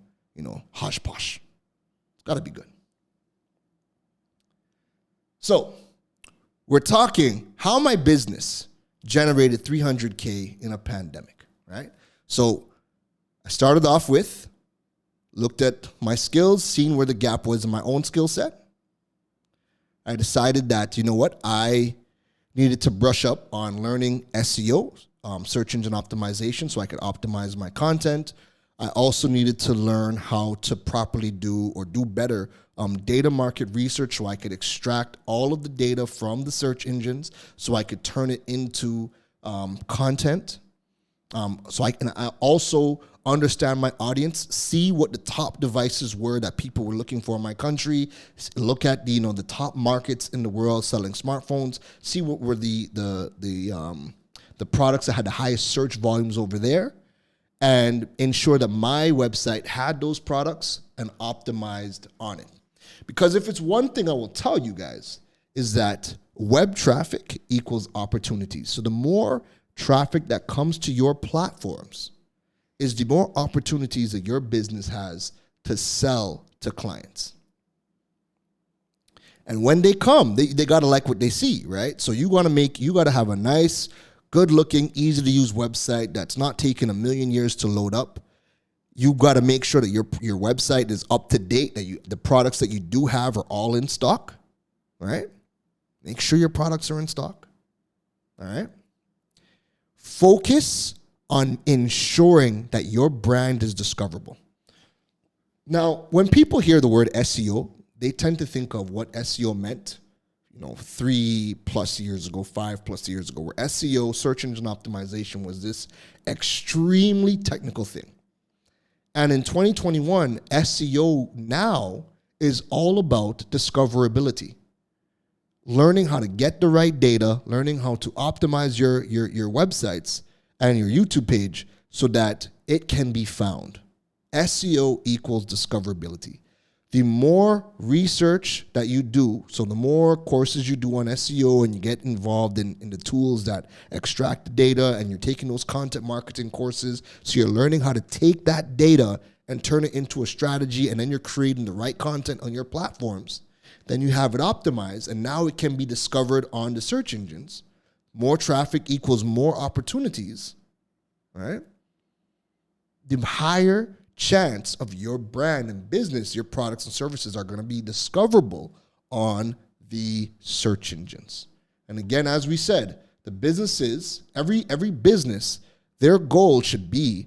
hush-posh. It's got to be good. So we're talking how my business generated $300K in a pandemic, right? So I started off with, looked at my skills, seen where the gap was in my own skill set. I decided that, you know what, I needed to brush up on learning SEO, search engine optimization, so I could optimize my content. I also needed to learn how to properly do better data market research, so I could extract all of the data from the search engines so I could turn it into content. So I also understand my audience, see what the top devices were that people were looking for in my country, look at the top markets in the world selling smartphones, see what were the products that had the highest search volumes over there, and ensure that my website had those products and optimized on it. Because if it's one thing I will tell you guys is that web traffic equals opportunities. So the more traffic that comes to your platforms is the more opportunities that your business has to sell to clients. And when they come, they got to like what they see, right? So you got to have a nice, good-looking, easy-to-use website that's not taking a million years to load up. You got to make sure that your website is up to date, that the products that you do have are all in stock, right? Make sure your products are in stock, all right? Focus on ensuring that your brand is discoverable. Now, when people hear the word SEO, they tend to think of what SEO meant, 3+ years ago, 5+ years ago, where SEO, search engine optimization, was this extremely technical thing. And in 2021, SEO now is all about discoverability. Learning how to get the right data, learning how to optimize your websites and your YouTube page so that it can be found. SEO equals discoverability. The more research that you do, so the more courses you do on SEO and you get involved in the tools that extract the data, and you're taking those content marketing courses, so you're learning how to take that data and turn it into a strategy, and then you're creating the right content on your platforms, then you have it optimized, and now it can be discovered on the search engines. More traffic equals more opportunities, right? The higher chance of your brand and business, your products and services are going to be discoverable on the search engines. And again, as we said, the businesses, every business, their goal should be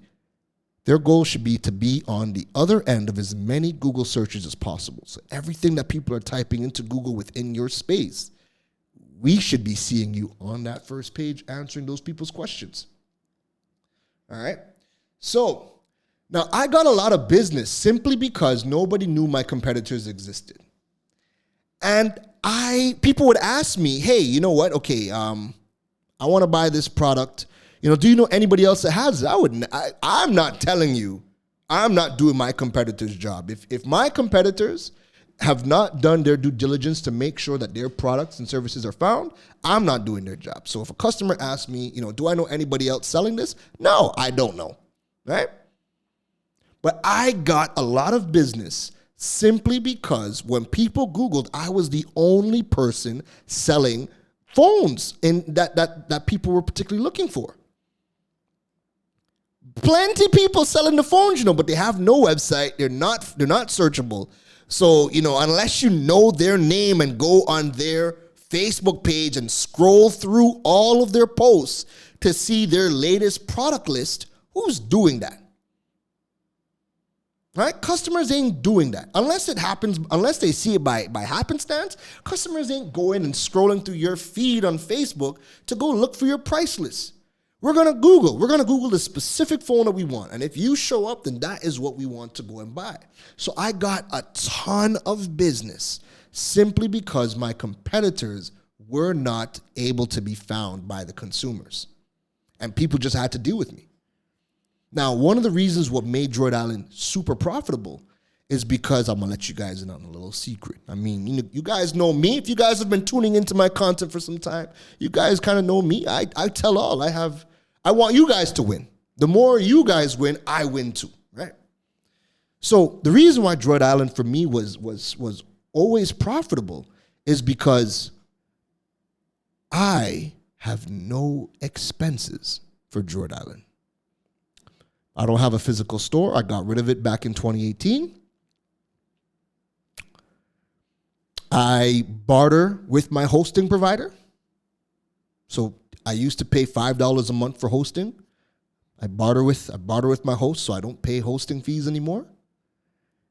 to be on the other end of as many Google searches as possible. So everything that people are typing into Google within your space, we should be seeing you on that first page answering those people's questions. All right? So now I got a lot of business simply because nobody knew my competitors existed. And people would ask me, hey, you know what? Okay, I want to buy this product. Do you know anybody else that has it? I'm not telling you. I'm not doing my competitor's job. If my competitors have not done their due diligence to make sure that their products and services are found, I'm not doing their job. So if a customer asks me, do I know anybody else selling this? No, I don't know, right? But I got a lot of business simply because when people Googled, I was the only person selling phones that people were particularly looking for. Plenty of people selling the phones, but they have no website. They're not searchable. So, unless you know their name and go on their Facebook page and scroll through all of their posts to see their latest product list, who's doing that? Right? Customers ain't doing that. Unless they see it by happenstance, customers ain't going and scrolling through your feed on Facebook to go look for your price list. We're going to Google the specific phone that we want. And if you show up, then that is what we want to go and buy. So I got a ton of business simply because my competitors were not able to be found by the consumers. And people just had to deal with me. Now, one of the reasons what made Droid Island super profitable is because I'm going to let you guys in on a little secret. I mean, you guys know me. If you guys have been tuning into my content for some time, you guys kind of know me. I tell all. I want you guys to win. The more you guys win, I win too, right? So the reason why Droid Island for me was always profitable is because I have no expenses for Droid Island. I don't have a physical store. I got rid of it back in 2018. I barter with my hosting provider. So I used to pay $5 a month for hosting. I barter with my host, so I don't pay hosting fees anymore.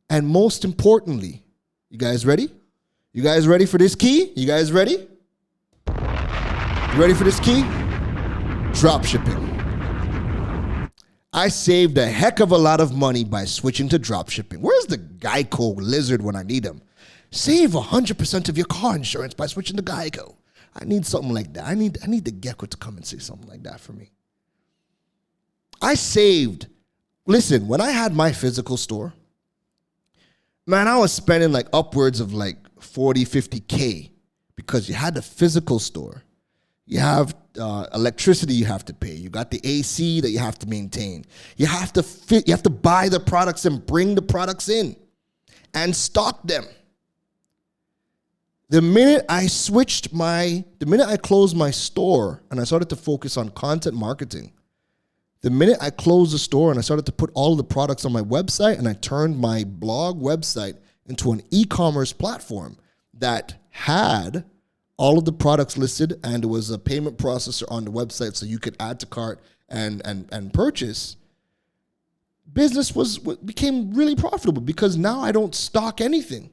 And most importantly, you guys ready? You guys ready for this key? You guys ready? You ready for this key? Drop shipping. I saved a heck of a lot of money by switching to drop shipping. Where's the Geico lizard when I need him? Save 100% of your car insurance by switching to Geico. I need something like that. I need the gecko to come and say something like that for me. I saved. Listen, when I had my physical store, man, I was spending like upwards of like 40, 50K because you had the physical store. You have electricity you have to pay. You got the AC that you have to maintain. You have to buy the products and bring the products in and stock them. The minute I closed my store and I started to focus on content marketing, the minute I closed the store and I started to put all of the products on my website and I turned my blog website into an e-commerce platform that had all of the products listed and there was a payment processor on the website so you could add to cart and purchase, business became really profitable because now I don't stock anything.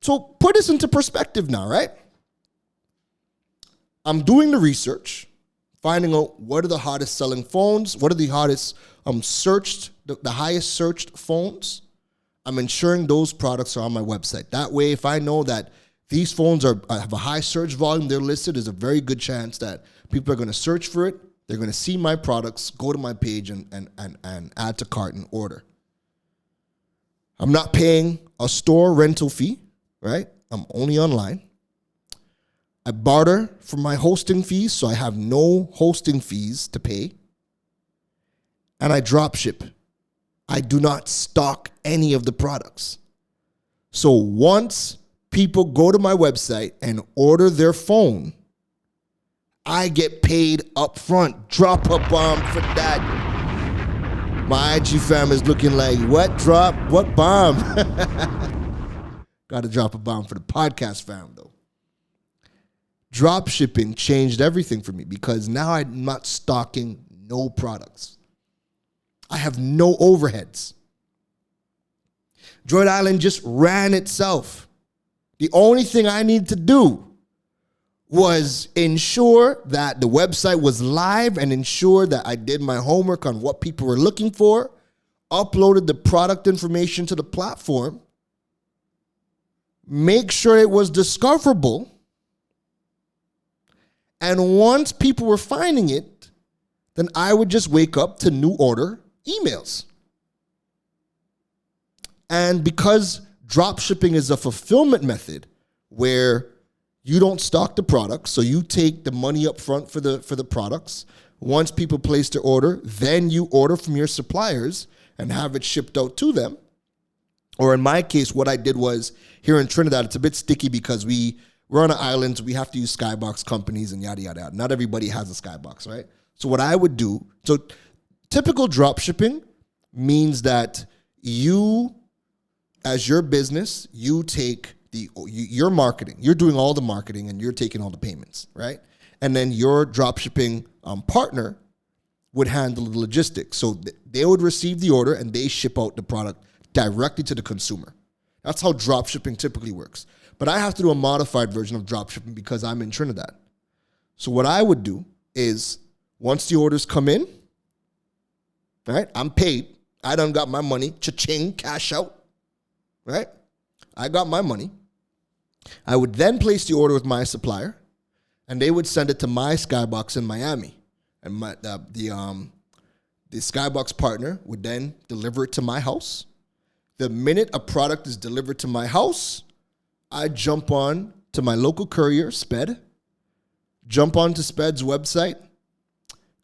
So put this into perspective now, right? I'm doing the research, finding out what are the hottest selling phones, what are the hottest the highest searched phones. I'm ensuring those products are on my website. That way, if I know that these phones have a high search volume, they're listed, there's a very good chance that people are going to search for it. They're going to see my products, go to my page and add to cart and order. I'm not paying a store rental fee, right? I'm only online. I barter for my hosting fees, so I have no hosting fees to pay. And I drop ship. I do not stock any of the products. So once people go to my website and order their phone, I get paid up front. Drop a bomb for that. My IG fam is looking like, what drop? What bomb? Got to drop a bomb for the podcast fam, though. Drop shipping changed everything for me because now I'm not stocking no products. I have no overheads. Droid Island just ran itself. The only thing I needed to do was ensure that the website was live and ensure that I did my homework on what people were looking for, uploaded the product information to the platform, make sure it was discoverable, and once people were finding it, then I would just wake up to new order emails. And because drop shipping is a fulfillment method where you don't stock the products, so you take the money up front for the products. Once people place their order, then you order from your suppliers and have it shipped out to them. Or in my case, what I did was, here in Trinidad, it's a bit sticky because we're on an island, so we have to use skybox companies and yada, yada, yada. Not everybody has a skybox, right? So what I would do, so typical drop shipping means that you, as your business, you take your marketing. You're doing all the marketing and you're taking all the payments, right? And then your drop shipping partner would handle the logistics. So they would receive the order and they ship out the product directly to the consumer. That's how drop shipping typically works. But I have to do a modified version of drop shipping because I'm in Trinidad. So what I would do is once the orders come in, right, I'm paid. I done got my money, cha-ching, cash out, right? I got my money. I would then place the order with my supplier, and they would send it to my skybox in Miami. And the skybox partner would then deliver it to my house. The minute a product is delivered to my house, I jump on to my local courier, Sped, jump onto Sped's website,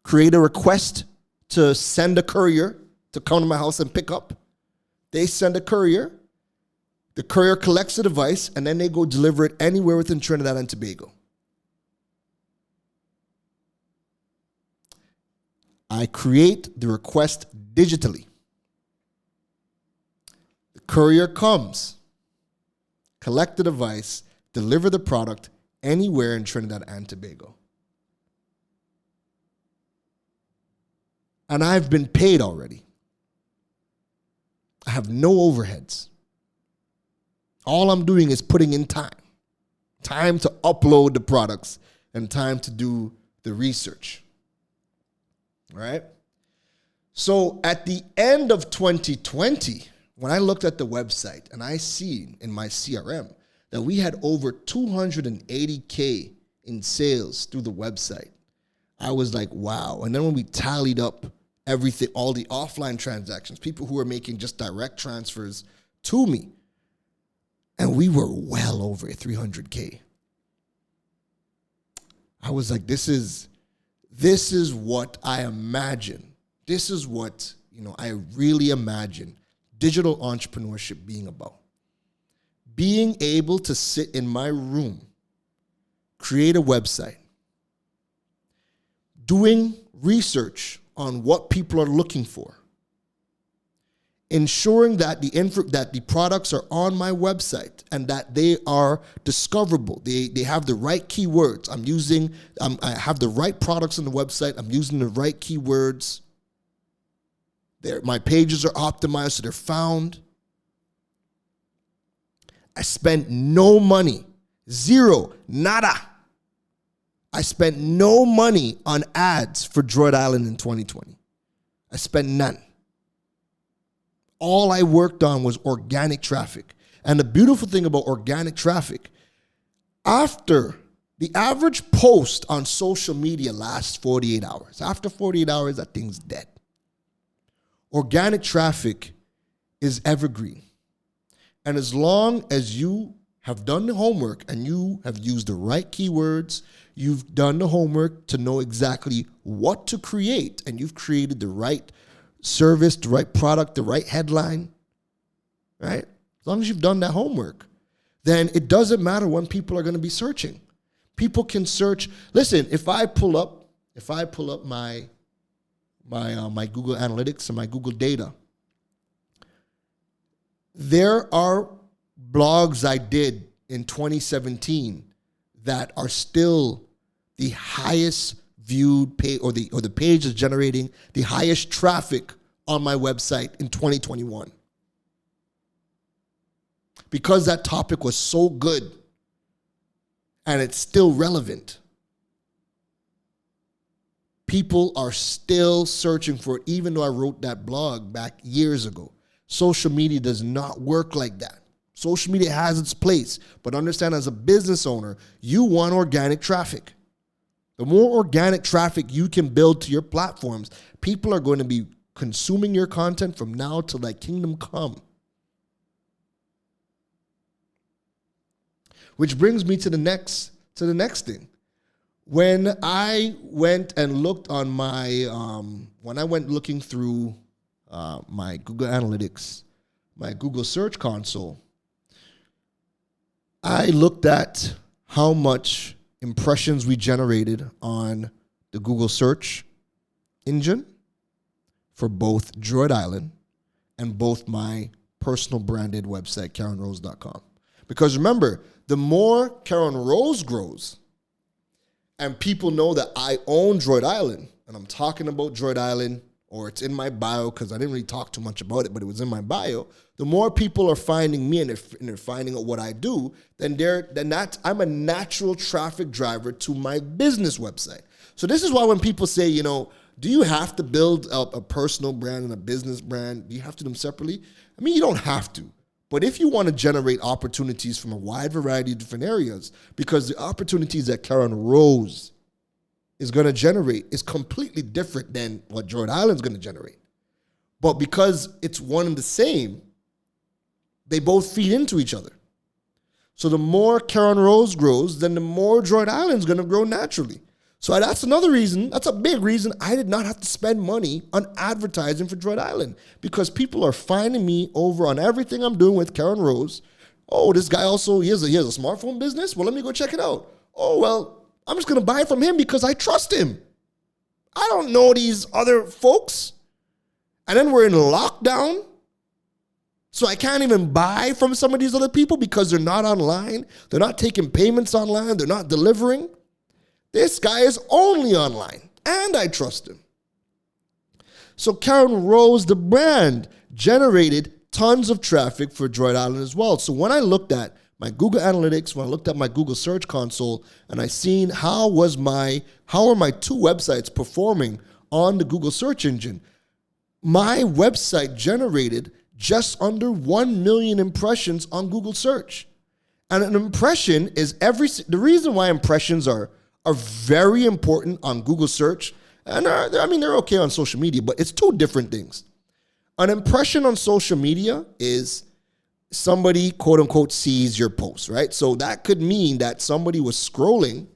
create a request to send a courier to come to my house and pick up. They send a courier. The courier collects the device, and then they go deliver it anywhere within Trinidad and Tobago. I create the request digitally. The courier comes, collect the device, deliver the product anywhere in Trinidad and Tobago. And I've been paid already. I have no overheads. All I'm doing is putting in time. Time to upload the products and time to do the research. All right? So at the end of 2020, when I looked at the website and I see in my CRM that we had over 280K in sales through the website, I was like, wow. And then when we tallied up everything, all the offline transactions, people who were making just direct transfers to me, and we were well over 300K. I was like, this is what I imagine. This is what, I really imagine digital entrepreneurship being about. Being able to sit in my room, create a website, doing research on what people are looking for, ensuring that the products are on my website and that they are discoverable. They have the right keywords. I have the right products on the website. I'm using the right keywords. My pages are optimized so they're found. I spent no money, zero, nada. I spent no money on ads for Droid Island in 2020. I spent none. All I worked on was organic traffic. And the beautiful thing about organic traffic, after the average post on social media lasts 48 hours. After 48 hours, that thing's dead. Organic traffic is evergreen. And as long as you have done the homework and you have used the right keywords, you've done the homework to know exactly what to create, and you've created the right service, the right product, the right headline, right? As long as you've done that homework, then it doesn't matter when people are going to be searching. People can search. Listen, if I pull up my Google Analytics and my Google data, there are blogs I did in 2017 that are still the highest viewed page, or the page is generating the highest traffic on my website in 2021. Because that topic was so good and it's still relevant. People are still searching for it, even though I wrote that blog back years ago. Social media does not work like that. Social media has its place, but understand, as a business owner, you want organic traffic. The more organic traffic you can build to your platforms, people are going to be consuming your content from now till that kingdom come. Which brings me to the next thing. When I went and looked on looking through my Google Analytics, my Google Search Console, I looked at how much impressions we generated on the Google search engine for both Droid Island and both my personal branded website, KarenRose.com. Because remember, the more Karen Rose grows and people know that I own Droid Island, and I'm talking about Droid Island, or it's in my bio because I didn't really talk too much about it, but it was in my bio, the more people are finding me and they're finding out what I do, then I'm a natural traffic driver to my business website. So this is why when people say, do you have to build a personal brand and a business brand? Do you have to do them separately? I mean, you don't have to. But if you want to generate opportunities from a wide variety of different areas, because the opportunities that Karen Rose is going to generate is completely different than what Droid Island's going to generate. But because it's one and the same, they both feed into each other. So the more Karen Rose grows, then the more Droid Island's going to grow naturally. So that's another reason, that's a big reason I did not have to spend money on advertising for Droid Island, because people are finding me over on everything I'm doing with Karen Rose. Oh, this guy also, he has a smartphone business? Well, let me go check it out. Oh, well, I'm just going to buy from him because I trust him. I don't know these other folks. And then we're in lockdown. So I can't even buy from some of these other people because they're not online. They're not taking payments online. They're not delivering. This guy is only online, and I trust him. So Karen Rose, the brand, generated tons of traffic for Droid Island as well. So when I looked at my Google Analytics, when I looked at my Google Search Console, and I seen how are my 2 websites performing on the Google search engine, my website generated just under 1 million impressions on Google search. And an impression is the reason why impressions are very important on Google search, and they're okay on social media, but it's 2 different things. An impression on social media is somebody, quote unquote, sees your post, right? So that could mean that somebody was scrolling,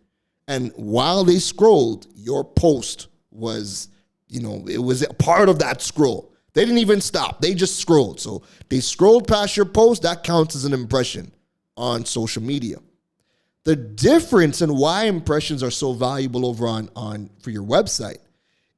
and while they scrolled, your post was, it was a part of that scroll. They didn't even stop. They just scrolled. So they scrolled past your post. That counts as an impression on social media. The difference in why impressions are so valuable over on for your website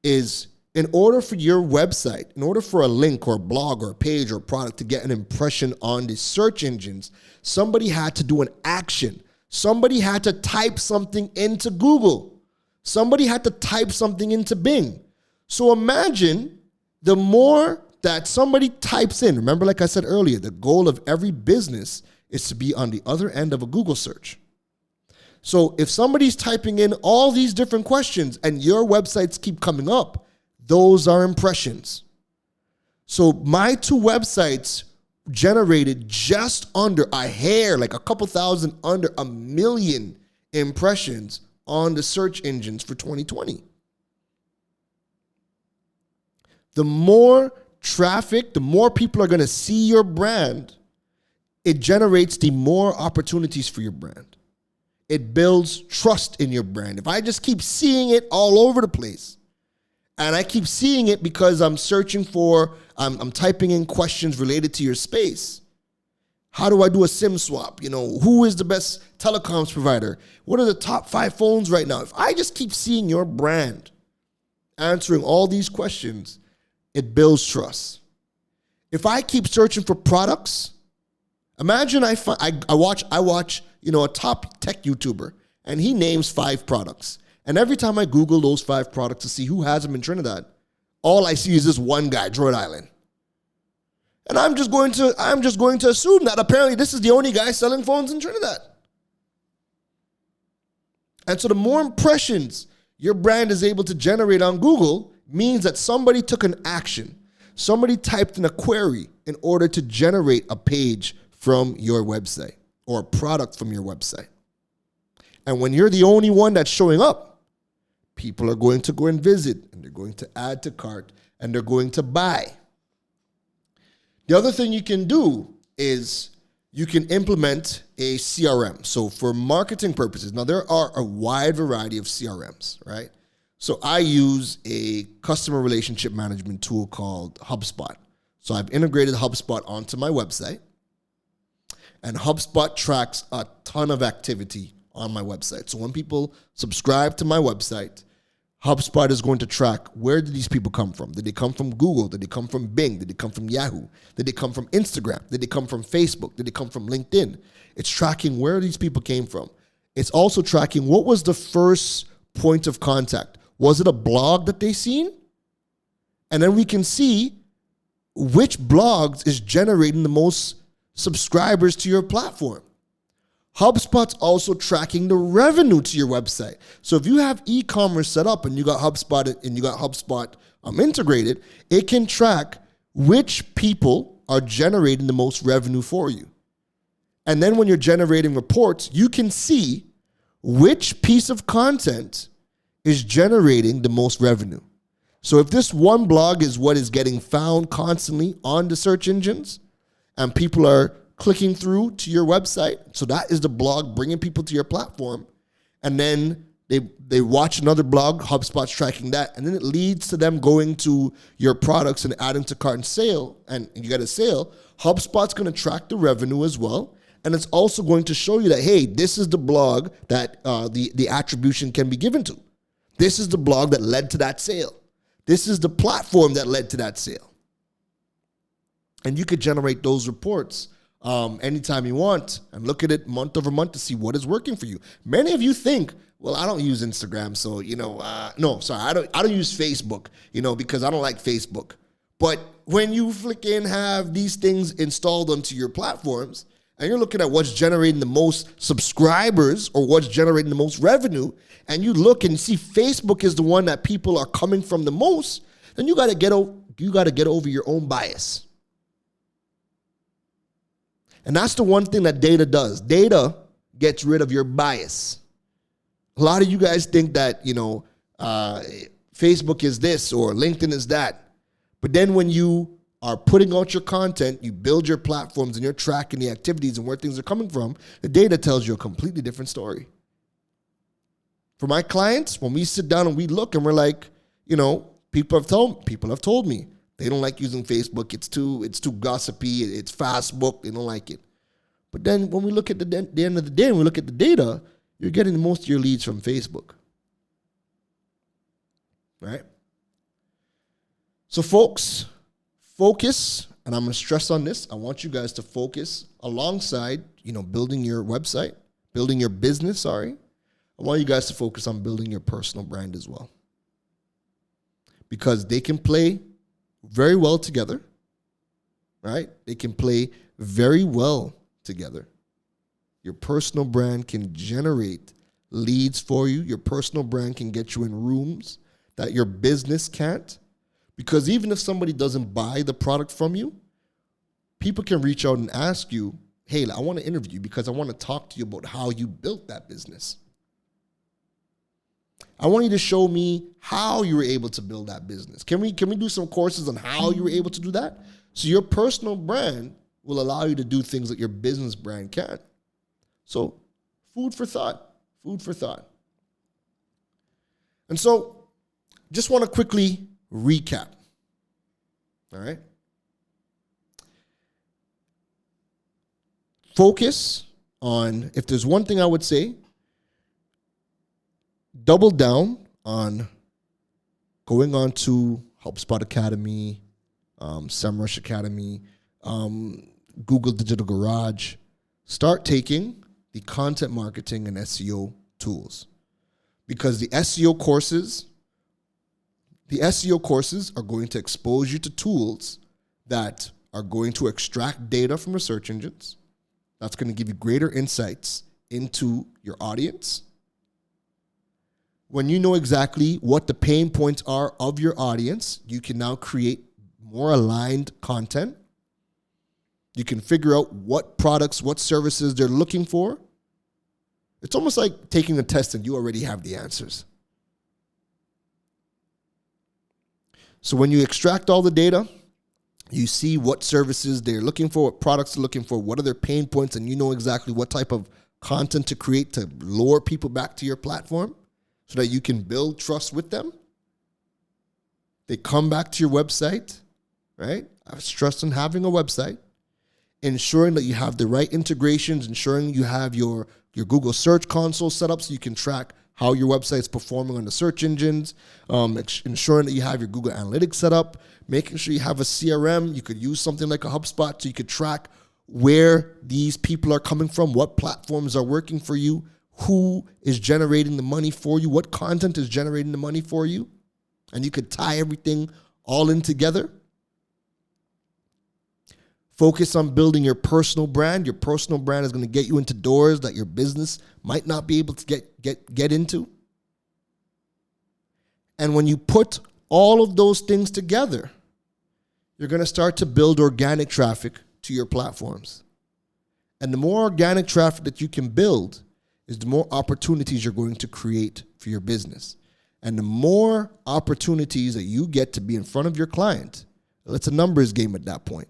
is in order for your website, in order for a link or a blog or a page or a product to get an impression on the search engines, somebody had to do an action. Somebody had to type something into Google. Somebody had to type something into Bing. So imagine the more that somebody types in, remember, like I said earlier, the goal of every business is to be on the other end of a Google search. So if somebody's typing in all these different questions and your websites keep coming up, those are impressions. So my 2 websites generated just under a hair, like a couple thousand, under 1 million impressions on the search engines for 2020. The more traffic, the more people are going to see your brand, it generates the more opportunities for your brand. It builds trust in your brand. If I just keep seeing it all over the place, and I keep seeing it because I'm searching for, I'm typing in questions related to your space. How do I do a SIM swap? Who is the best telecoms provider? What are the top 5 phones right now? If I just keep seeing your brand answering all these questions, it builds trust. If I keep searching for products, imagine I watch a top tech YouTuber, and he names 5 products. And every time I Google those 5 products to see who has them in Trinidad, all I see is this one guy, Droid Island. And I'm just going to assume that apparently this is the only guy selling phones in Trinidad. And so the more impressions your brand is able to generate on Google means that somebody took an action. Somebody typed in a query in order to generate a page from your website or a product from your website. And when you're the only one that's showing up, people are going to go and visit, and they're going to add to cart, and they're going to buy. The other thing you can do is you can implement a CRM. So for marketing purposes, now there are a wide variety of CRMs, right? So I use a customer relationship management tool called HubSpot. So I've integrated HubSpot onto my website, and HubSpot tracks a ton of activity on my website. So when people subscribe to my website, HubSpot is going to track, where did these people come from? Did they come from Google? Did they come from Bing? Did they come from Yahoo? Did they come from Instagram? Did they come from Facebook? Did they come from LinkedIn? It's tracking where these people came from. It's also tracking what was the first point of contact. Was it a blog that they seen? And then we can see which blogs is generating the most subscribers to your platform. HubSpot's also tracking the revenue to your website. So if you have e-commerce set up and you got HubSpot integrated, it can track which people are generating the most revenue for you. And then when you're generating reports, you can see which piece of content is generating the most revenue. So if this one blog is what is getting found constantly on the search engines, and people are clicking through to your website, so that is the blog bringing people to your platform, and then they watch another blog, HubSpot's tracking that, and then it leads to them going to your products and adding to cart and sale, and you get a sale. HubSpot's going to track the revenue as well, And it's also going to show you that, hey, this is the blog that the attribution can be given to. This is the blog that led to that sale. This is the platform that led to that sale. And you could generate those reports anytime you want and look at it month over month to see what is working for you. Many of you think, well, I don't use Instagram, so, I don't use Facebook, because I don't like Facebook. But when you flicking have these things installed onto your platforms and you're looking at what's generating the most subscribers or what's generating the most revenue, and you look and see Facebook is the one that people are coming from the most, then you got to get over your own bias. And that's the one thing that data does. Data gets rid of your bias. A lot of you guys think that, Facebook is this or LinkedIn is that. But then when you are putting out your content, you build your platforms and you're tracking the activities and where things are coming from, the data tells you a completely different story. For my clients, when we sit down and we look and we're like, people have told me they don't like using Facebook. It's too gossipy. It's fast book. They don't like it. But then when we look at the end of the day and we look at the data, you're getting most of your leads from Facebook. Right? So folks, focus, and I'm going to stress on this. I want you guys to focus alongside, building your website, building your business, I want you guys to focus on building your personal brand as well. Because they can play very well together, right? They can play very well together. Your personal brand can generate leads for you. Your personal brand can get you in rooms that your business can't. Because even if somebody doesn't buy the product from you, people can reach out and ask you, hey, I want to interview you because I want to talk to you about how you built that business. I want you to show me how you were able to build that business. Can we do some courses on how you were able to do that? So your personal brand will allow you to do things that your business brand can't. So food for thought. And so just want to quickly recap. All right. Focus on, if there's one thing I would say, double down on going on to HubSpot Academy, SEMrush Academy, Google Digital Garage. Start taking the content marketing and SEO tools, because the SEO courses are going to expose you to tools that are going to extract data from your search engines. That's going to give you greater insights into your audience. When you know exactly what the pain points are of your audience, you can now create more aligned content. You can figure out what products, what services they're looking for. It's almost like taking a test and you already have the answers. So when you extract all the data, you see what services they're looking for, what products they're looking for, what are their pain points, and you know exactly what type of content to create to lure people back to your platform so that you can build trust with them. They come back to your website, right? I stress on having a website, ensuring that you have the right integrations, ensuring you have your Google Search Console set up so you can track how your website is performing on the search engines, ensuring that you have your Google Analytics set up, making sure you have a CRM. You could use something like a HubSpot so you could track where these people are coming from, what platforms are working for you, who is generating the money for you, what content is generating the money for you, and you could tie everything all in together. Focus on building your personal brand. Your personal brand is going to get you into doors that your business might not be able to get into. And when you put all of those things together, you're going to start to build organic traffic to your platforms. And the more organic traffic that you can build is the more opportunities you're going to create for your business. And the more opportunities that you get to be in front of your client, it's a numbers game at that point.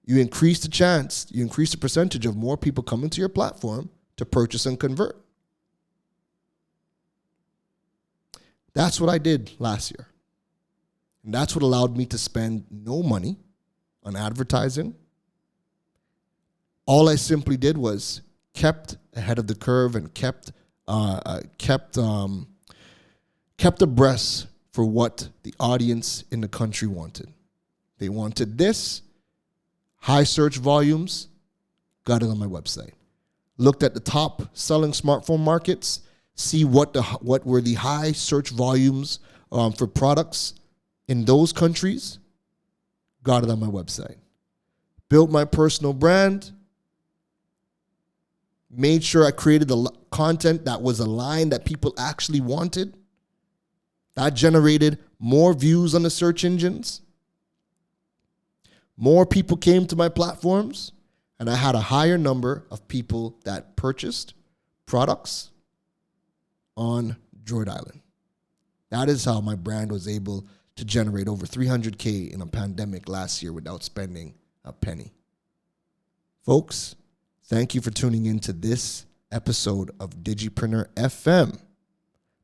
You increase the percentage of more people coming to your platform to purchase and convert. That's what I did last year. And that's what allowed me to spend no money on advertising, All I simply did was kept ahead of the curve and kept abreast for what the audience in the country wanted. They wanted this, high search volumes, got it on my website. Looked at the top selling smartphone markets, see what were the high search volumes for products in those countries, got it on my website. Built my personal brand, made sure I created the content that was aligned, that people actually wanted. That generated more views on the search engines. More people came to my platforms, and I had a higher number of people that purchased products on Droid Island. That is how my brand was able to generate over $300K in a pandemic last year without spending a penny. Folks, thank you for tuning in to this episode of Digipreneur FM.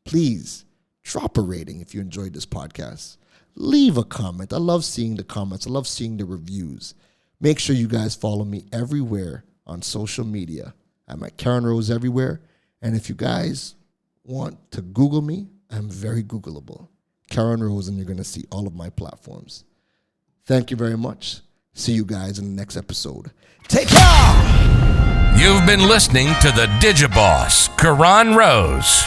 Please drop a rating if you enjoyed this podcast. Leave a comment. I love seeing the comments. I love seeing the reviews. Make sure you guys follow me everywhere on social media. I'm at Karen Rose everywhere. And if you guys want to Google me, I'm very Googleable. Karen Rose, and you're going to see all of my platforms. Thank you very much. See you guys in the next episode. Take care!
You've been listening to the Digiboss, Karen Rose.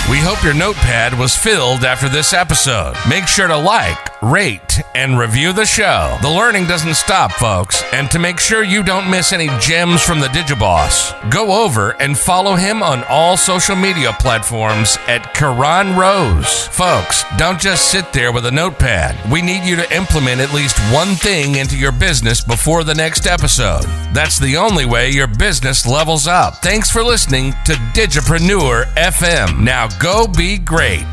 We hope your notepad was filled after this episode. Make sure to like, rate, and review the show. The learning doesn't stop, folks. And to make sure you don't miss any gems from the Digiboss, go over and follow him on all social media platforms at Karen Rose. Folks, don't just sit there with a notepad. We need you to implement at least one thing into your business before the next episode. That's the only way your business levels up. Thanks for listening to Digipreneur FM. Now go be great.